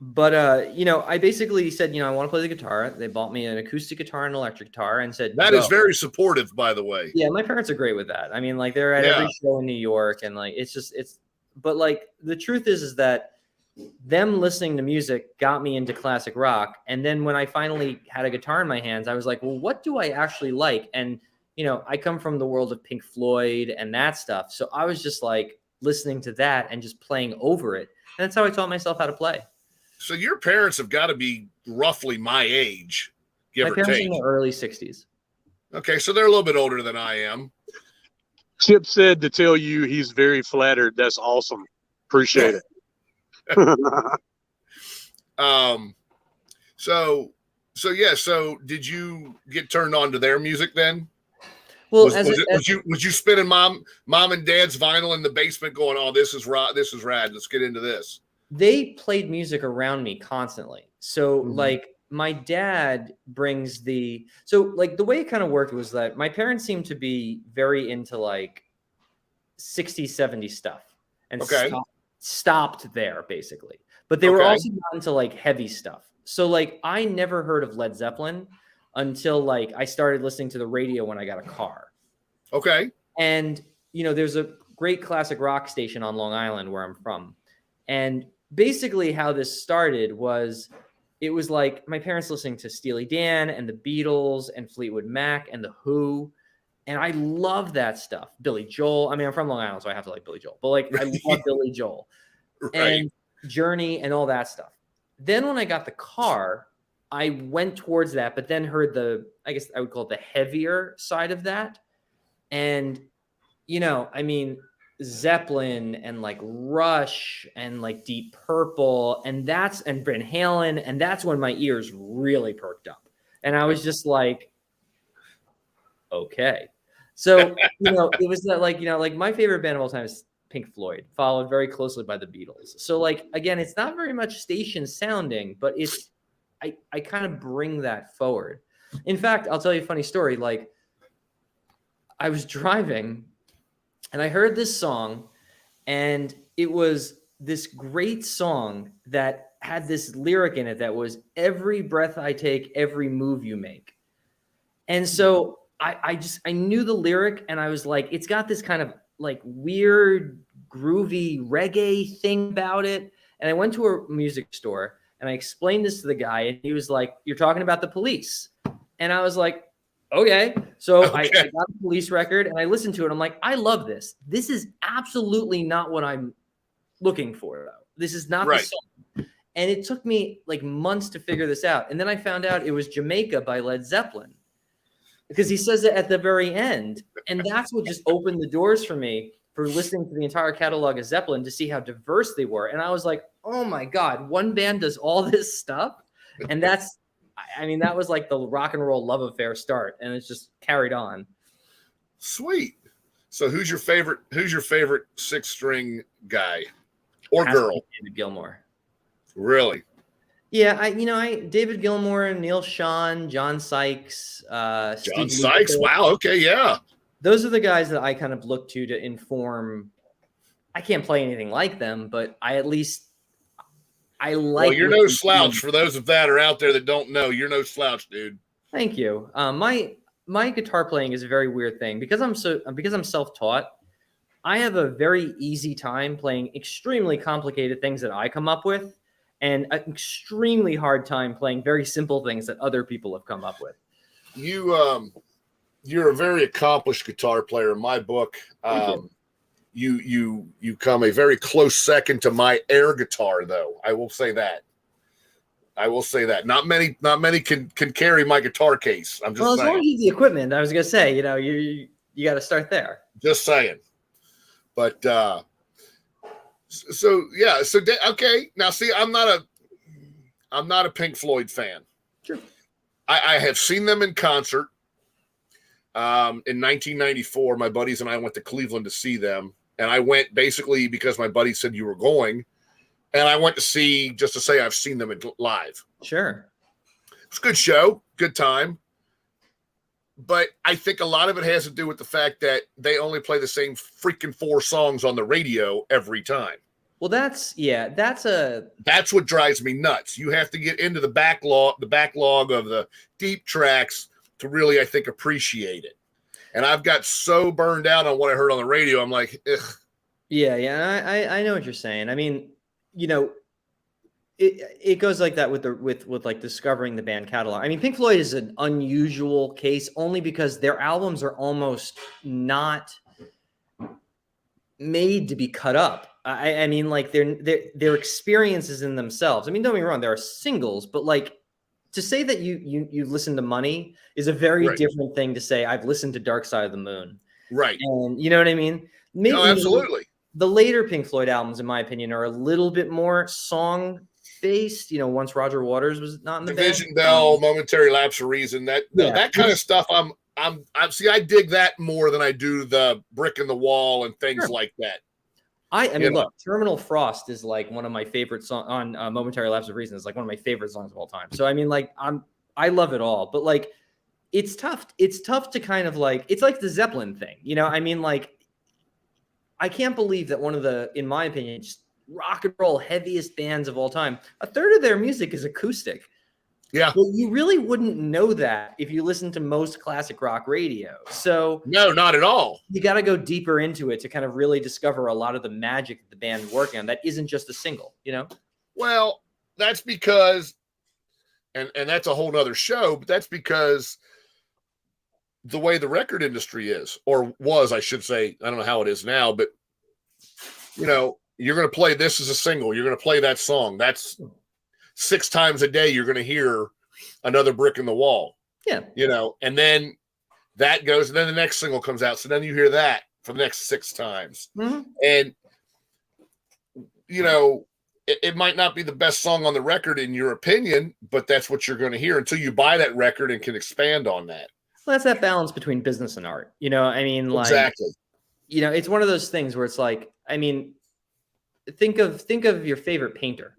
But you know, I basically said, you know, I want to play the guitar. They bought me an acoustic guitar and an electric guitar and said, that is very supportive, by the way. Yeah, my parents are great with that. I mean, like they're at every show in New York, and like but like the truth is that them listening to music got me into classic rock. And then when I finally had a guitar in my hands, I was like, well, what do I actually like? And you know, I come from the world of Pink Floyd and that stuff. So I was just like listening to that and just playing over it. And that's how I taught myself how to play. So your parents have got to be roughly my age, give or take. My parents in their early 60s. Okay, so they're a little bit older than I am. Chip said to tell you he's very flattered. That's awesome. Appreciate it. So did you get turned on to their music then? Well, was you spinning mom and dad's vinyl in the basement going, oh, this is rad, let's get into this? They played music around me constantly. So like my dad brings the way it kind of worked was that my parents seemed to be very into like 60s, 70s stuff and stopped there basically. But they were also not into like heavy stuff. So like I never heard of Led Zeppelin until like I started listening to the radio when I got a car. Okay. And you know, there's a great classic rock station on Long Island where I'm from. And basically how this started was it was like my parents listening to Steely Dan and the Beatles and Fleetwood Mac and the Who. And I love that stuff. Billy Joel. I mean, I'm from Long Island, so I have to like Billy Joel. But like I love Billy Joel. And Journey and all that stuff. Then when I got the car, I went towards that, but then heard I guess I would call it the heavier side of that. And, you know, I mean, Zeppelin and like Rush and like Deep Purple and Van Halen. And that's when my ears really perked up. And I was just like, okay. So, you know, it was that like, you know, like my favorite band of all time is Pink Floyd, followed very closely by the Beatles. So like, again, it's not very much station sounding, but I kind of bring that forward. In fact, I'll tell you a funny story. Like I was driving and I heard this song and it was this great song that had this lyric in it that was every breath I take, every move you make. And so I knew the lyric and I was like, it's got this kind of like weird groovy reggae thing about it. And I went to a music store and I explained this to the guy and he was like, you're talking about the Police. And I was like, okay. So I got a Police record and I listened to it. I'm like, I love this. This is absolutely not what I'm looking for though. This is not the song. And it took me like months to figure this out. And then I found out it was Jamaica by Led Zeppelin because he says it at the very end. And that's what just opened the doors for me for listening to the entire catalog of Zeppelin to see how diverse they were. And I was like, oh my God, one band does all this stuff. And that was like the rock and roll love affair start. And it's just carried on. Sweet. So who's your favorite 6-string guy or girl? David Gilmour. Really? Yeah, I David Gilmour, Neil Schon, John Sykes, John Steve Sykes. Lukather. Wow. Okay. Yeah. Those are the guys that I kind of look to inform. I can't play anything like them, but I Well, like you're no listening to slouch. them. For those of that are out there that don't know, you're no slouch, dude. Thank you. My guitar playing is a very weird thing because I'm self-taught. I have a very easy time playing extremely complicated things that I come up with, and an extremely hard time playing very simple things that other people have come up with. You're a very accomplished guitar player in my book. Thank you. You come a very close second to my air guitar, though. I will say that. Not many can carry my guitar case. I'm Well, just as long saying. as you have the equipment, I was gonna say, you got to start there. Just saying. But okay. Now see, I'm not a Pink Floyd fan. Sure. I have seen them in concert. In 1994, my buddies and I went to Cleveland to see them. And I went basically because my buddy said you were going. And I went to see just to say I've seen them live. Sure. It's a good show, good time. But I think a lot of it has to do with the fact that they only play the same freaking 4 songs on the radio every time. Well, that's what drives me nuts. You have to get into the backlog of the deep tracks to really, I think, appreciate it. And I've got so burned out on what I heard on the radio. I'm like, ugh. Yeah. I know what you're saying. I mean, it goes like that with like discovering the band catalog. I mean, Pink Floyd is an unusual case only because their albums are almost not made to be cut up. I mean, like their experiences in themselves. I mean, don't get me wrong, there are singles, but like to say that you listen to Money is a very Right. different thing to say I've listened to Dark Side of the Moon. Right. And you know what I mean? Maybe, absolutely. The later Pink Floyd albums, in my opinion, are a little bit more song based. Once Roger Waters was not in the Division band. Bell, Momentary Lapse of Reason, that kind of stuff. I dig that more than I do the Brick in the Wall and things like that. I mean, look, Terminal Frost is like one of my favorite songs on Momentary Lapse of Reason. Is like one of my favorite songs of all time. So I mean, like I love it all, but like it's tough. It's tough to kind of like, it's like the Zeppelin thing. I mean, like I can't believe that one of the, in my opinion, just rock and roll heaviest bands of all time, a third of their music is acoustic. Yeah. Well, you really wouldn't know that if you listen to most classic rock radio. So no, not at all. You got to go deeper into it to kind of really discover a lot of the magic that the band's working on. That isn't just a single, Well, that's because, and that's a whole nother show, but that's because the way the record industry is, or was, I should say, I don't know how it is now, but you're going to play this as a single. You're going to play that song. That's 6 times a day. You're going to hear another Brick in the Wall. Yeah. And then that goes, and then the next single comes out. So then you hear that for the next 6 times. Mm-hmm. And, it might not be the best song on the record in your opinion, but that's what you're going to hear until you buy that record and can expand on that. Well, that's that balance between business and art. I mean, like, exactly. It's one of those things where it's like, I mean, think of your favorite painter.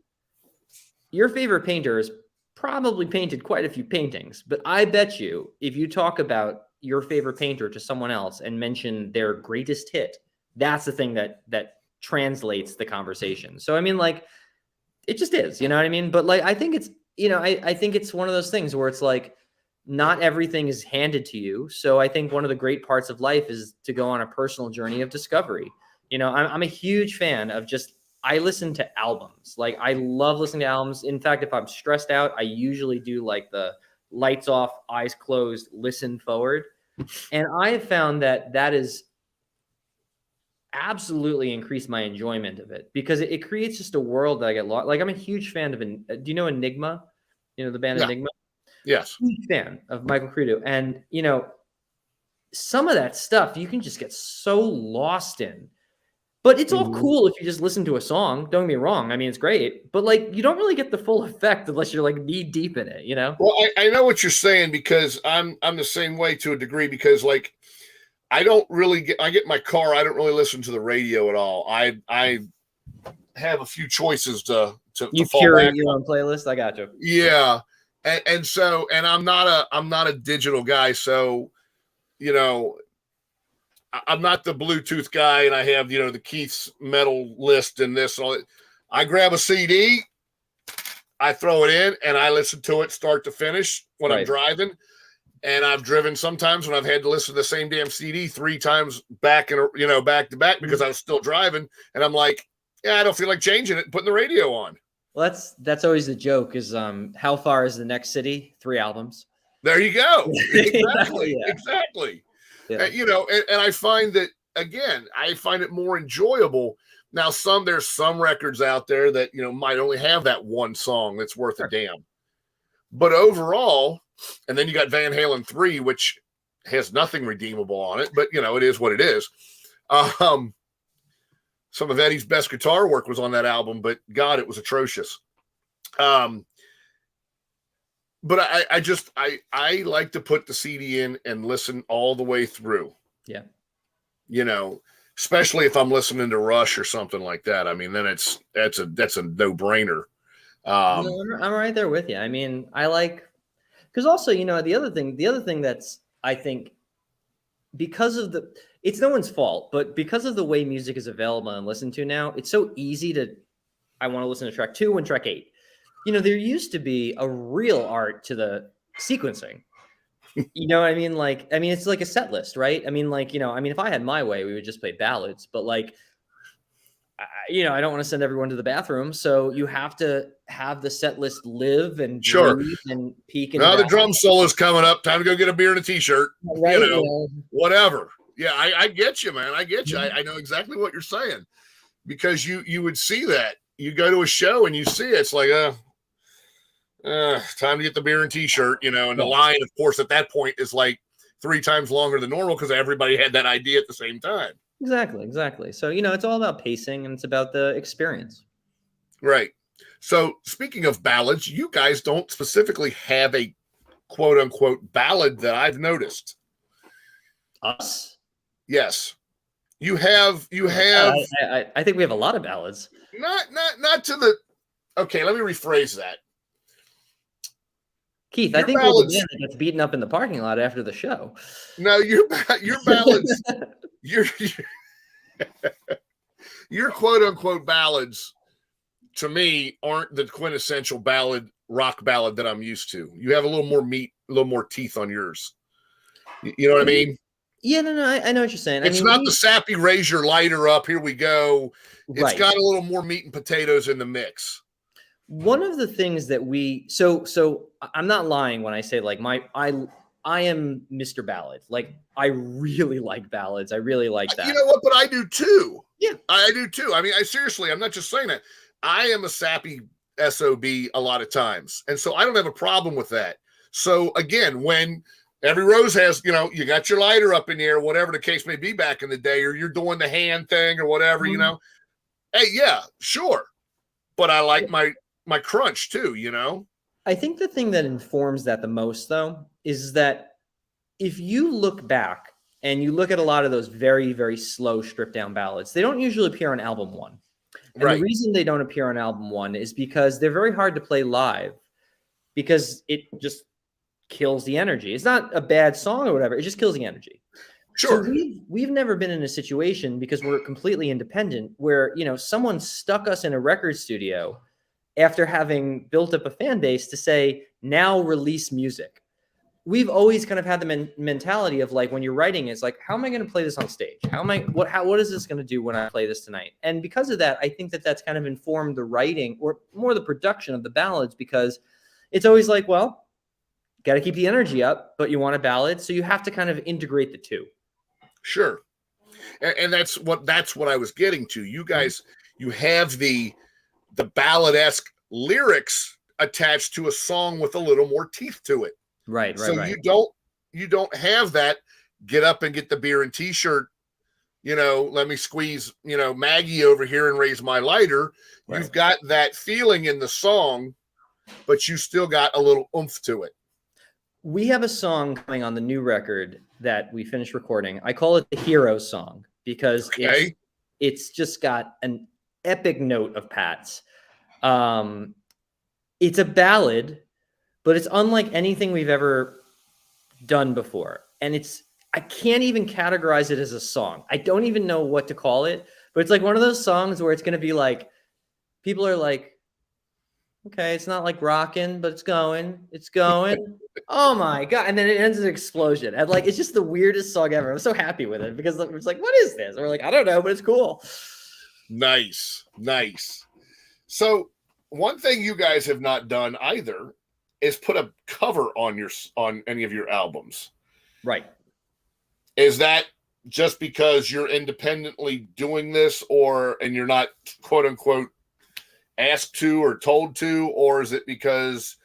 Your favorite painter has probably painted quite a few paintings, but I bet you if you talk about your favorite painter to someone else and mention their greatest hit, that's the thing that translates the conversation. So, I mean, like, it just is, you know what I mean? But like, I think it's, I think it's one of those things where it's like, not everything is handed to you. So I think one of the great parts of life is to go on a personal journey of discovery. I'm a huge fan of I listen to albums. Like, I love listening to albums. In fact, if I'm stressed out, I usually do like the lights off, eyes closed, listen forward. And I have found that is absolutely increased my enjoyment of it because it creates just a world that I get lost. Like, I'm a huge fan of, do you know Enigma? The band Enigma? Yes. Huge fan of Michael Cretu. And, some of that stuff you can just get so lost in. But it's all cool if you just listen to a song. Don't get me wrong. I mean, it's great. But, like, you don't really get the full effect unless you're, like, knee deep in it, Well, I know what you're saying because I'm the same way to a degree because, like, I get my car. I don't really listen to the radio at all. I have a few choices to You fall curate back your on. own playlist. I got you. Yeah. And so, and I'm not a digital guy. So, you know, I'm not the Bluetooth guy and I have, you know, the Keith's metal list and this. All I grab a CD, I throw it in and I listen to it start to finish when I'm Right. driving. And I've driven sometimes when I've had to listen to the same damn CD 3 times back and, you know, back to back because I was still driving. And I'm like, yeah, I don't feel like changing it and putting the radio on. Well, that's always the joke is how far is the next city? 3 albums. There you go. Exactly. Yeah. Exactly. Yeah. You know, and I find that, again, I find it more enjoyable. Now, there's some records out there that, you know, might only have that one song that's worth a damn. But overall, and then you got Van Halen 3, which has nothing redeemable on it, but, you know, it is what it is. Some of Eddie's best guitar work was on that album, but God, it was atrocious. But I like to put the CD in and listen all the way through. Yeah. You know, especially if I'm listening to Rush or something like that. I mean, then that's a no-brainer. No, I'm right there with you. I mean, I like, because also, you know, the other thing that's, I think, because of it's no one's fault, but because of the way music is available and listened to now, it's so easy I want to listen to track 2 and track 8. You know, there used to be a real art to the sequencing. You know what I mean? Like, I mean, it's like a set list, right? I mean, like, you know, I mean, if I had my way, we would just play ballads, but like, you know, I don't want to send everyone to the bathroom, so you have to have the set list live and breathe and peak. And now the drum solo's coming up. Time to go get a beer and a t-shirt. Right, you know, whatever. Yeah, I get you, man. I get you. I know exactly what you're saying because you would see that. You go to a show and you see it. It's like, time to get the beer and t-shirt, you know, and the line, of course, at that point is like 3 times longer than normal because everybody had that idea at the same time. Exactly. So, you know, it's all about pacing and it's about the experience. Right. So speaking of ballads, you guys don't specifically have a quote unquote ballad that I've noticed. Us? Yes. You have I think we have a lot of ballads. Not to the okay, let me rephrase that. Keith, I think we're the band that gets beaten up in the parking lot after the show. No, your ballads, your quote unquote ballads to me aren't the quintessential rock ballad that I'm used to. You have a little more meat, a little more teeth on yours. You know what I mean? Yeah, no, I know what you're saying. It's not the sappy raise your lighter up, here we go. It's got a little more meat and potatoes in the mix. One of the things that so I'm not lying when I say like I am Mr. Ballad. Like I really like ballads. I really like that. You know what? But I do too. Yeah, I do too. I mean, seriously, I'm not just saying that. I am a sappy SOB a lot of times. And so I don't have a problem with that. So again, when every rose has, you know, you got your lighter up in the air, whatever the case may be back in the day, or you're doing the hand thing or whatever, you know, hey, yeah, sure. But I like my crunch too, you know? I think the thing that informs that the most though, is that if you look back and you look at a lot of those very, very slow stripped down ballads, they don't usually appear on album 1. And the reason they don't appear on album 1 is because they're very hard to play live because it just kills the energy. It's not a bad song or whatever. It just kills the energy. Sure. So we've never been in a situation because we're completely independent where, you know, someone stuck us in a record studio after having built up a fan base to say, now release music. We've always kind of had the mentality of like, when you're writing, it's like, how am I going to play this on stage? What is this going to do when I play this tonight? And because of that, I think that that's kind of informed the writing or more the production of the ballads, because it's always like, well, got to keep the energy up, but you want a ballad. So you have to kind of integrate the two. Sure. And that's what I was getting to. You guys, you have the ballad-esque lyrics attached to a song with a little more teeth to it. Right. So you don't have that get up and get the beer and t-shirt, you know, let me squeeze, you know, Maggie over here and raise my lighter. Right. You've got that feeling in the song, but you still got a little oomph to it. We have a song coming on the new record that we finished recording. I call it the hero song because it's just got an epic note of Pat's. It's a ballad, but it's unlike anything we've ever done before. And I can't even categorize it as a song. I don't even know what to call it, but it's like one of those songs where it's going to be like, people are like, okay, it's not like rocking, but it's going. Oh my God. And then it ends in an explosion. And like, it's just the weirdest song ever. I'm so happy with it because it's like, what is this? And we're like, I don't know, but it's cool. Nice. So one thing you guys have not done either is put a cover on any of your albums. Right. Is that just because you're independently doing this, and you're not quote unquote asked to or told to, or is it because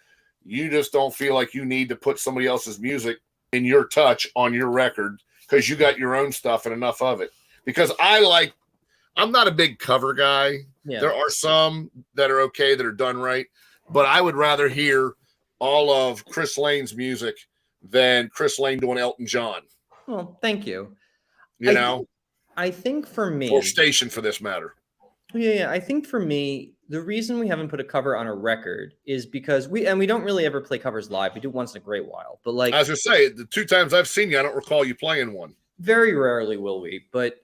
you just don't feel like you need to put somebody else's music in your touch on your record because you got your own stuff and enough of it? Because I'm not a big cover guy. Yeah. There are some that are okay, that are done right, but I would rather hear all of Chris Lane's music than Chris Lane doing Elton John. Well, thank you. I think for me, or Station for this matter. Yeah. I think for me, the reason we haven't put a cover on a record is because we don't really ever play covers live. We do once in a great while, but like, as I say, the 2 times I've seen you, I don't recall you playing one. Very rarely will we, but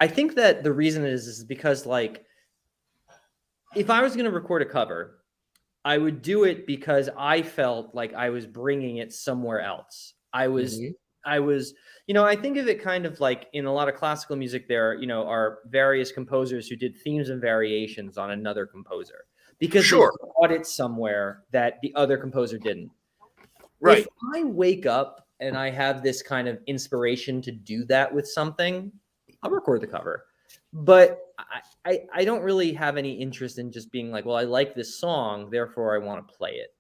I think that the reason is because like, if I was going to record a cover, I would do it because I felt like I was bringing it somewhere else. I was, I think of it kind of like in a lot of classical music, there, are various composers who did themes and variations on another composer because they brought it somewhere that the other composer didn't. Right. If I wake up and I have this kind of inspiration to do that with something, I'll record the cover. But I don't really have any interest in just being like, well, I like this song, therefore I want to play it.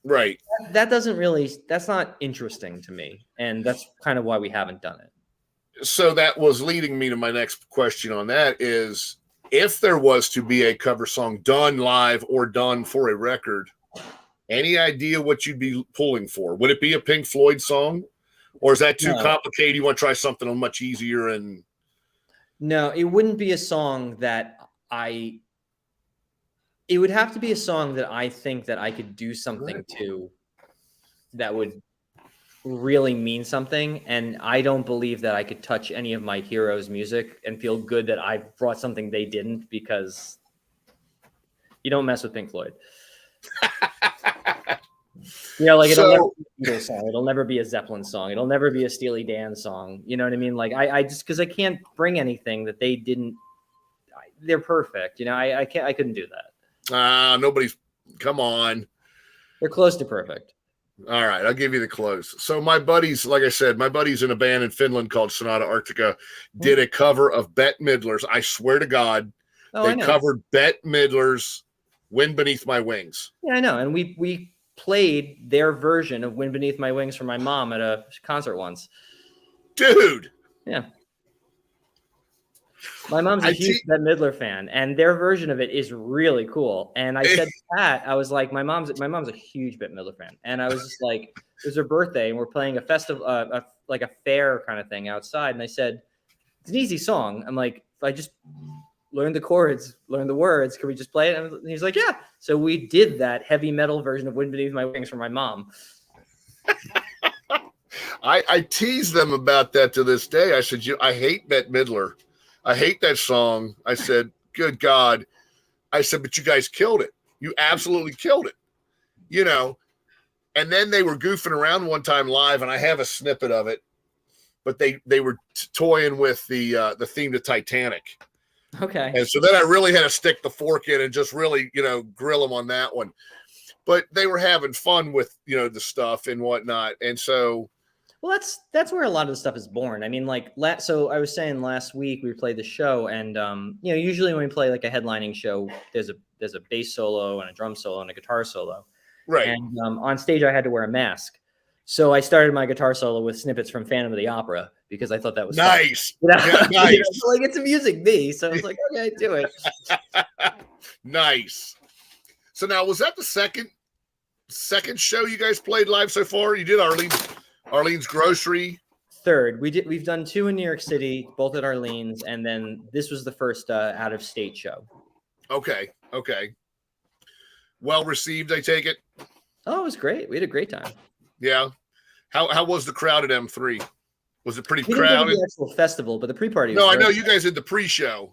Right. That's not interesting to me. And that's kind of why we haven't done it. So that was leading me to my next question on that is, if there was to be a cover song done live or done for a record, any idea what you'd be pulling for? Would it be a Pink Floyd song? Or is that too complicated? You want to try something much easier? And no, it wouldn't be a song that it would have to be a song that I think that I could do something to that would really mean something. And I don't believe that I could touch any of my heroes' music and feel good that I brought something they didn't, because you don't mess with Pink Floyd. Like it'll never be a Beatles song. It'll never be a Zeppelin song. It'll never be a Steely Dan song. You know what I mean? Like I just, because I can't bring anything that they didn't. They're perfect. I couldn't do that. Come on. They're close to perfect. All right, I'll give you the close. So my buddies, like I said, my buddies in a band in Finland called Sonata Arctica did a cover of Bette Midler's. I swear to God, they covered Bette Midler's "Wind Beneath My Wings." Yeah, I know. And we played their version of "Wind Beneath My Wings" for my mom at a concert once. Dude. Yeah. My mom's a huge Bette Midler fan, and their version of it is really cool. And I said to Pat, I was like, my mom's a huge Bette Midler fan. And I was just like, it was her birthday, and we're playing a festival, like a fair kind of thing outside. And I said, it's an easy song. I'm like, if I just learn the chords, learn the words, can we just play it? And he's like, yeah. So we did that heavy metal version of "Wind Beneath My Wings" for my mom. I tease them about that to this day. I said, I hate Bette Midler. I hate that song. I said, good God. I said, but you guys killed it. You absolutely killed it. And then they were goofing around one time live, and I have a snippet of it, but they were toying with the theme to Titanic. Okay. And so then I really had to stick the fork in and just really, grill them on that one. But they were having fun with, the stuff and whatnot. And so, well, that's where a lot of the stuff is born. I mean, so I was saying last week we played the show, and usually when we play like a headlining show, there's a bass solo and a drum solo and a guitar solo. Right. And on stage I had to wear a mask. So I started my guitar solo with snippets from Phantom of the Opera because I thought that was nice. Yeah, nice. Like it's amusing me. So I was like, okay, do it. Nice. So now, was that the second show you guys played live so far? You did Arlene's Grocery. third. We've done 2 in New York City, both at Arlene's, and then this was the first out of state show. Okay. Well received, I take it. Oh, it was great. We had a great time. Yeah. How was the crowd at M3? Was it pretty We didn't go to crowded? the actual festival, but the pre-party. No, was I know great. you guys did the pre-show,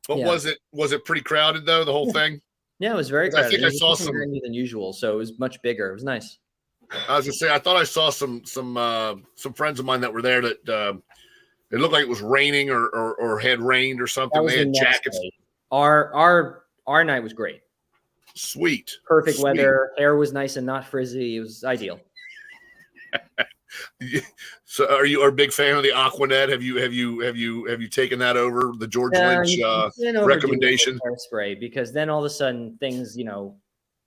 but Yeah. was it pretty crowded though? The whole thing. Yeah, it was very 'Cause I crowded. think It I was a saw different some- venue than usual, so it was much bigger. It was nice. I was gonna say I thought I saw some friends of mine that were there that it looked like it was raining or had rained or That something. was They the had next jackets. day. Our night was great. Sweet. Perfect Sweet. weather. Hair was nice and not frizzy. It was ideal. So are you a big fan of the Aquanet? Have you taken that over the George Lynch You can't overdo it with recommendation? hairspray, because then all of a sudden things,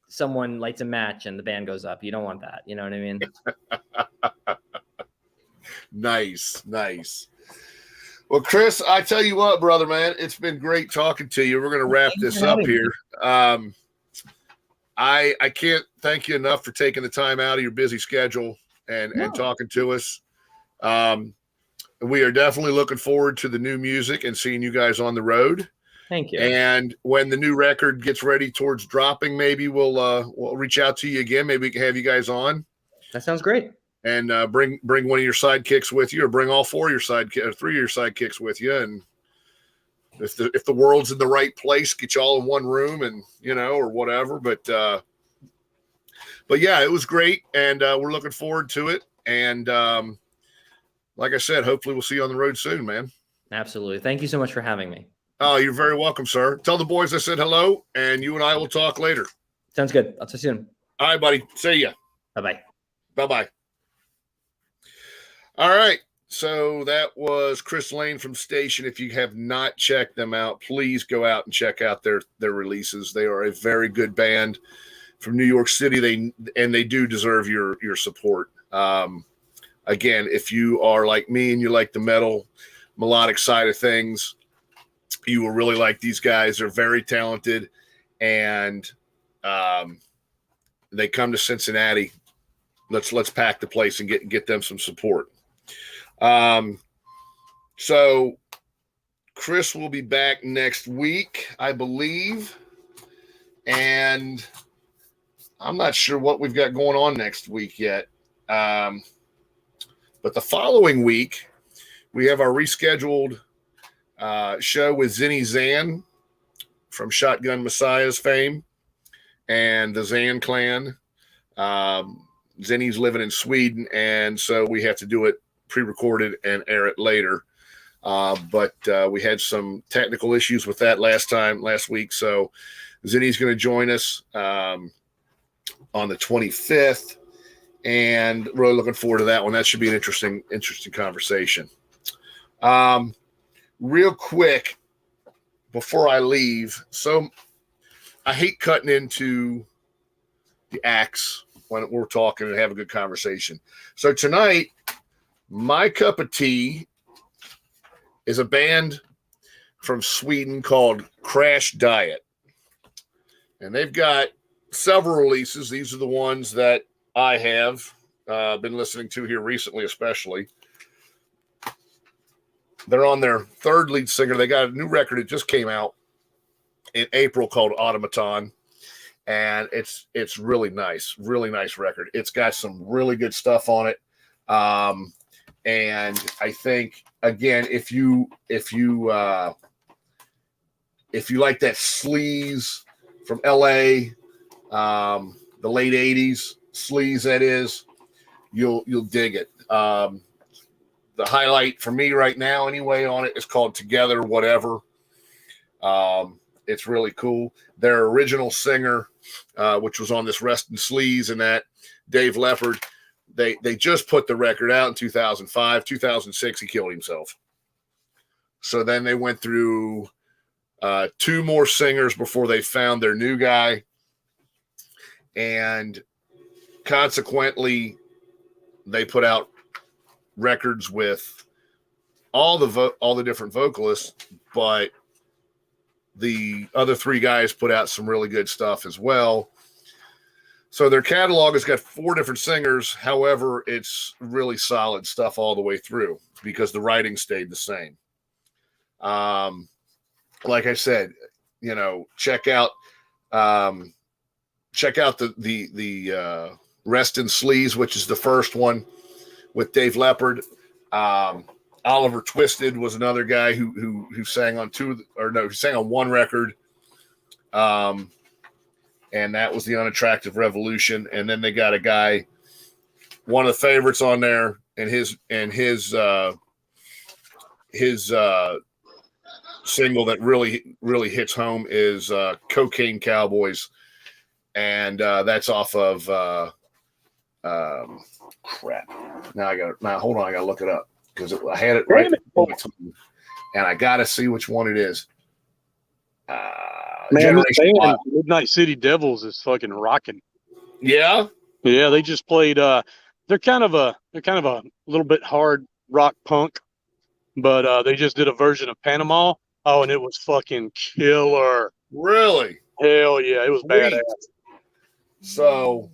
someone lights a match and the band goes up. You don't want that. You know what I mean? Nice. Well, Chris, I tell you what, brother, man, it's been great talking to you. We're going to wrap Thanks this for up having here. I can't thank you enough for taking the time out of your busy schedule and talking to us. We are definitely looking forward to the new music and seeing you guys on the road. Thank you. And when the new record gets ready towards dropping, maybe we'll reach out to you again. Maybe we can have you guys on. That sounds great. And bring one of your sidekicks with you, or bring all 4 of your sidekicks, or 3 of your sidekicks with you. And if the world's in the right place, get you all in one room, and or whatever. But yeah, it was great, and we're looking forward to it. And like I said, hopefully we'll see you on the road soon, man. Absolutely. Thank you so much for having me. Oh, you're very welcome, sir. Tell the boys I said hello, and you and I will talk later. Sounds good. I'll see you soon. All right, buddy. See ya. Bye-bye. Bye-bye. All right. So that was Chris Lane from Station. If you have not checked them out, please go out and check out their releases. They are a very good band from New York City. They do deserve your support. Again, if you are like me and you like the metal melodic side of things, you will really like these guys. They're very talented, and they come to Cincinnati. Let's pack the place and get them some support. So Chris will be back next week, I believe. And I'm not sure what we've got going on next week yet. But the following week, we have our rescheduled show with Zinny Zan from Shotgun Messiah's fame and the Zan clan. Zinny's living in Sweden, and so we have to do it pre-recorded and air it later. But we had some technical issues with that last week. So Zinny's going to join us on the 25th, and really looking forward to that one. That should be an interesting conversation. Real quick before I leave, so I hate cutting into the acts when we're talking and have a good conversation. So tonight, my cup of tea is a band from Sweden called Crash Diet. And they've got several releases. These are the ones that I have been listening to here recently, especially. They're on their 3rd lead singer. They got a new record that just came out in April called Automaton. And it's really nice record. It's got some really good stuff on it. And I think, again, if you like that sleaze from LA, the late 80s sleaze, that is, you'll dig it. The highlight for me right now anyway on it is called Together Whatever. It's really cool. Their original singer, which was on this Rest and Sleaze and that, Dave Leppard, they just put the record out in 2005. 2006, he killed himself. So then they went through 2 more singers before they found their new guy. And consequently, they put out records with all the different vocalists, but the other 3 guys put out some really good stuff as well. So their catalog has got 4 different singers. However, it's really solid stuff all the way through because the writing stayed the same. Like I said, check out the Rest in Sleaze, which is the first one with Dave Leppard. Oliver Twisted was another guy who sang on who sang on one record. And that was The Unattractive Revolution. And then they got a guy, one of the favorites on there, and his single that really hits home is Cocaine Cowboys. And that's off of crap. Now hold on, I gotta look it up because I had it right and I gotta see which one it is. Man, this band, Midnight City Devils, is fucking rocking. Yeah, they just played. They're kind of a little bit hard rock punk, but they just did a version of Panama. Oh, and it was fucking killer. Really? Hell yeah, it was badass. So,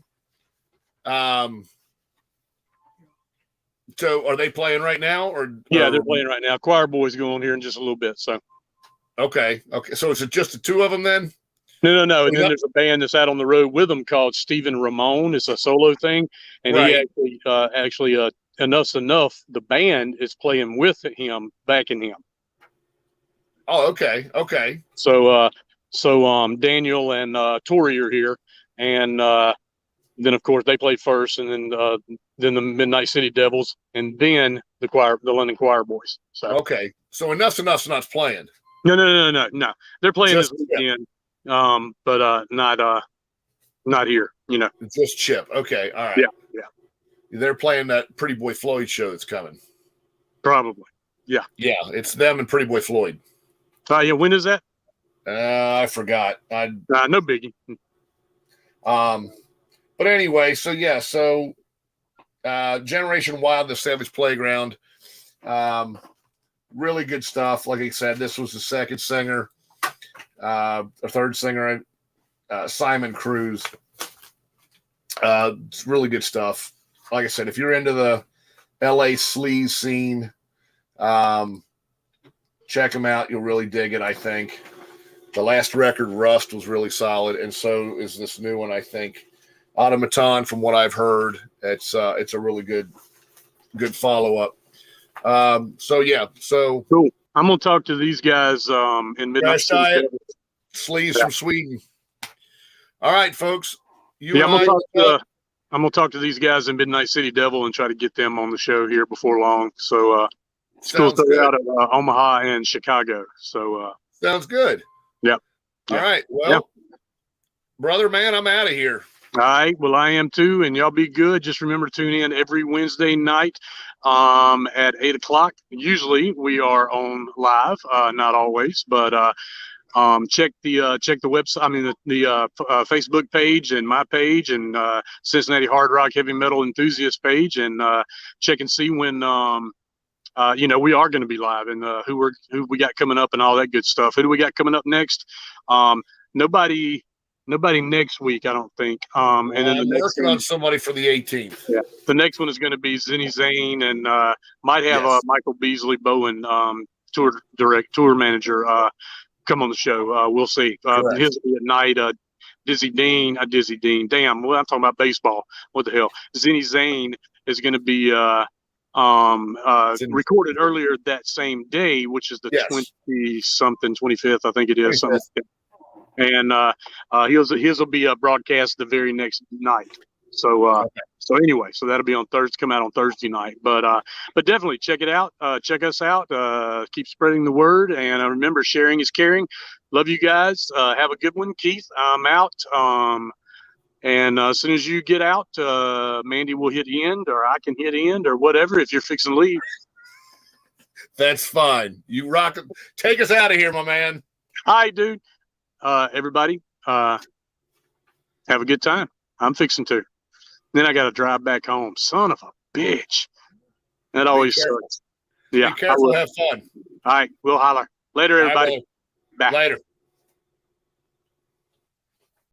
so are they playing right now, or? Yeah, they're playing right now. Choir Boys going here in just a little bit. So. Okay. So is it just the 2 of them then? No. And then there's a band that's out on the road with them called Stephen Ramon. It's a solo thing, and right. He actually Enough's Enough. The band is playing with him, backing him. Oh, okay. So Daniel and Tori are here, and then of course they played first, and then the Midnight City Devils, and then the London Choir Boys. So okay. So Enough's Not's playing. No. They're playing this weekend, but not here. Just Chip. Okay, all right. Yeah. They're playing that Pretty Boy Floyd show that's coming. Probably. Yeah. Yeah, it's them and Pretty Boy Floyd. Yeah. When is that? I forgot. No biggie. But anyway, so Generation Wild, the Savage Playground. Really good stuff. Like I said, this was the second singer, a third singer, Simon Cruz. It's really good stuff. Like I said, if you're into the LA sleaze scene, check them out. You'll really dig it, I think. The last record, Rust, was really solid, and so is this new one, I think. Automaton, from what I've heard, it's a really good follow-up. So cool. I'm gonna talk to these guys in Midnight City. Sleaze from Sweden. All right, folks. I'm gonna talk to these guys in Midnight City Devil and try to get them on the show here before long. So still out of Omaha and Chicago. So sounds good. Yep. All right. Well, brother, man, I'm out of here. All right. Well, I am too, and y'all be good. Just remember to tune in every Wednesday night at 8:00. Usually we are on live, not always, but check the website. I mean the Facebook page and my page and Cincinnati Hard Rock Heavy Metal Enthusiast page, and check and see when we are going to be live and who we got coming up and all that good stuff. Who do we got coming up next? Nobody next week, I don't think. And then I'm working on somebody for the 18th. Yeah, the next one is going to be Zinni Zane, and might have Michael Beasley Bowen, tour manager, come on the show. We'll see. His will be at night. Dizzy Dean. Damn, well, I'm talking about baseball. What the hell? Zinni Zane is going to be recorded earlier that same day, which is the 25th, I think it is. And his will be broadcast the very next night. So anyway, so that'll be on Thursday, come out on Thursday night. But definitely check it out. Check us out. Keep spreading the word, and remember, sharing is caring. Love you guys. Have a good one, Keith. I'm out. And as soon as you get out, Mandy will hit end, or I can hit end, or whatever if you're fixing to leave. That's fine. You rock it. Take us out of here, my man. All right, dude. Everybody, have a good time. I'm fixing to. Then I got to drive back home. Son of a bitch. That always sucks. Yeah. Be careful. Have fun. All right. We'll holler. Later, everybody. Bye. Later.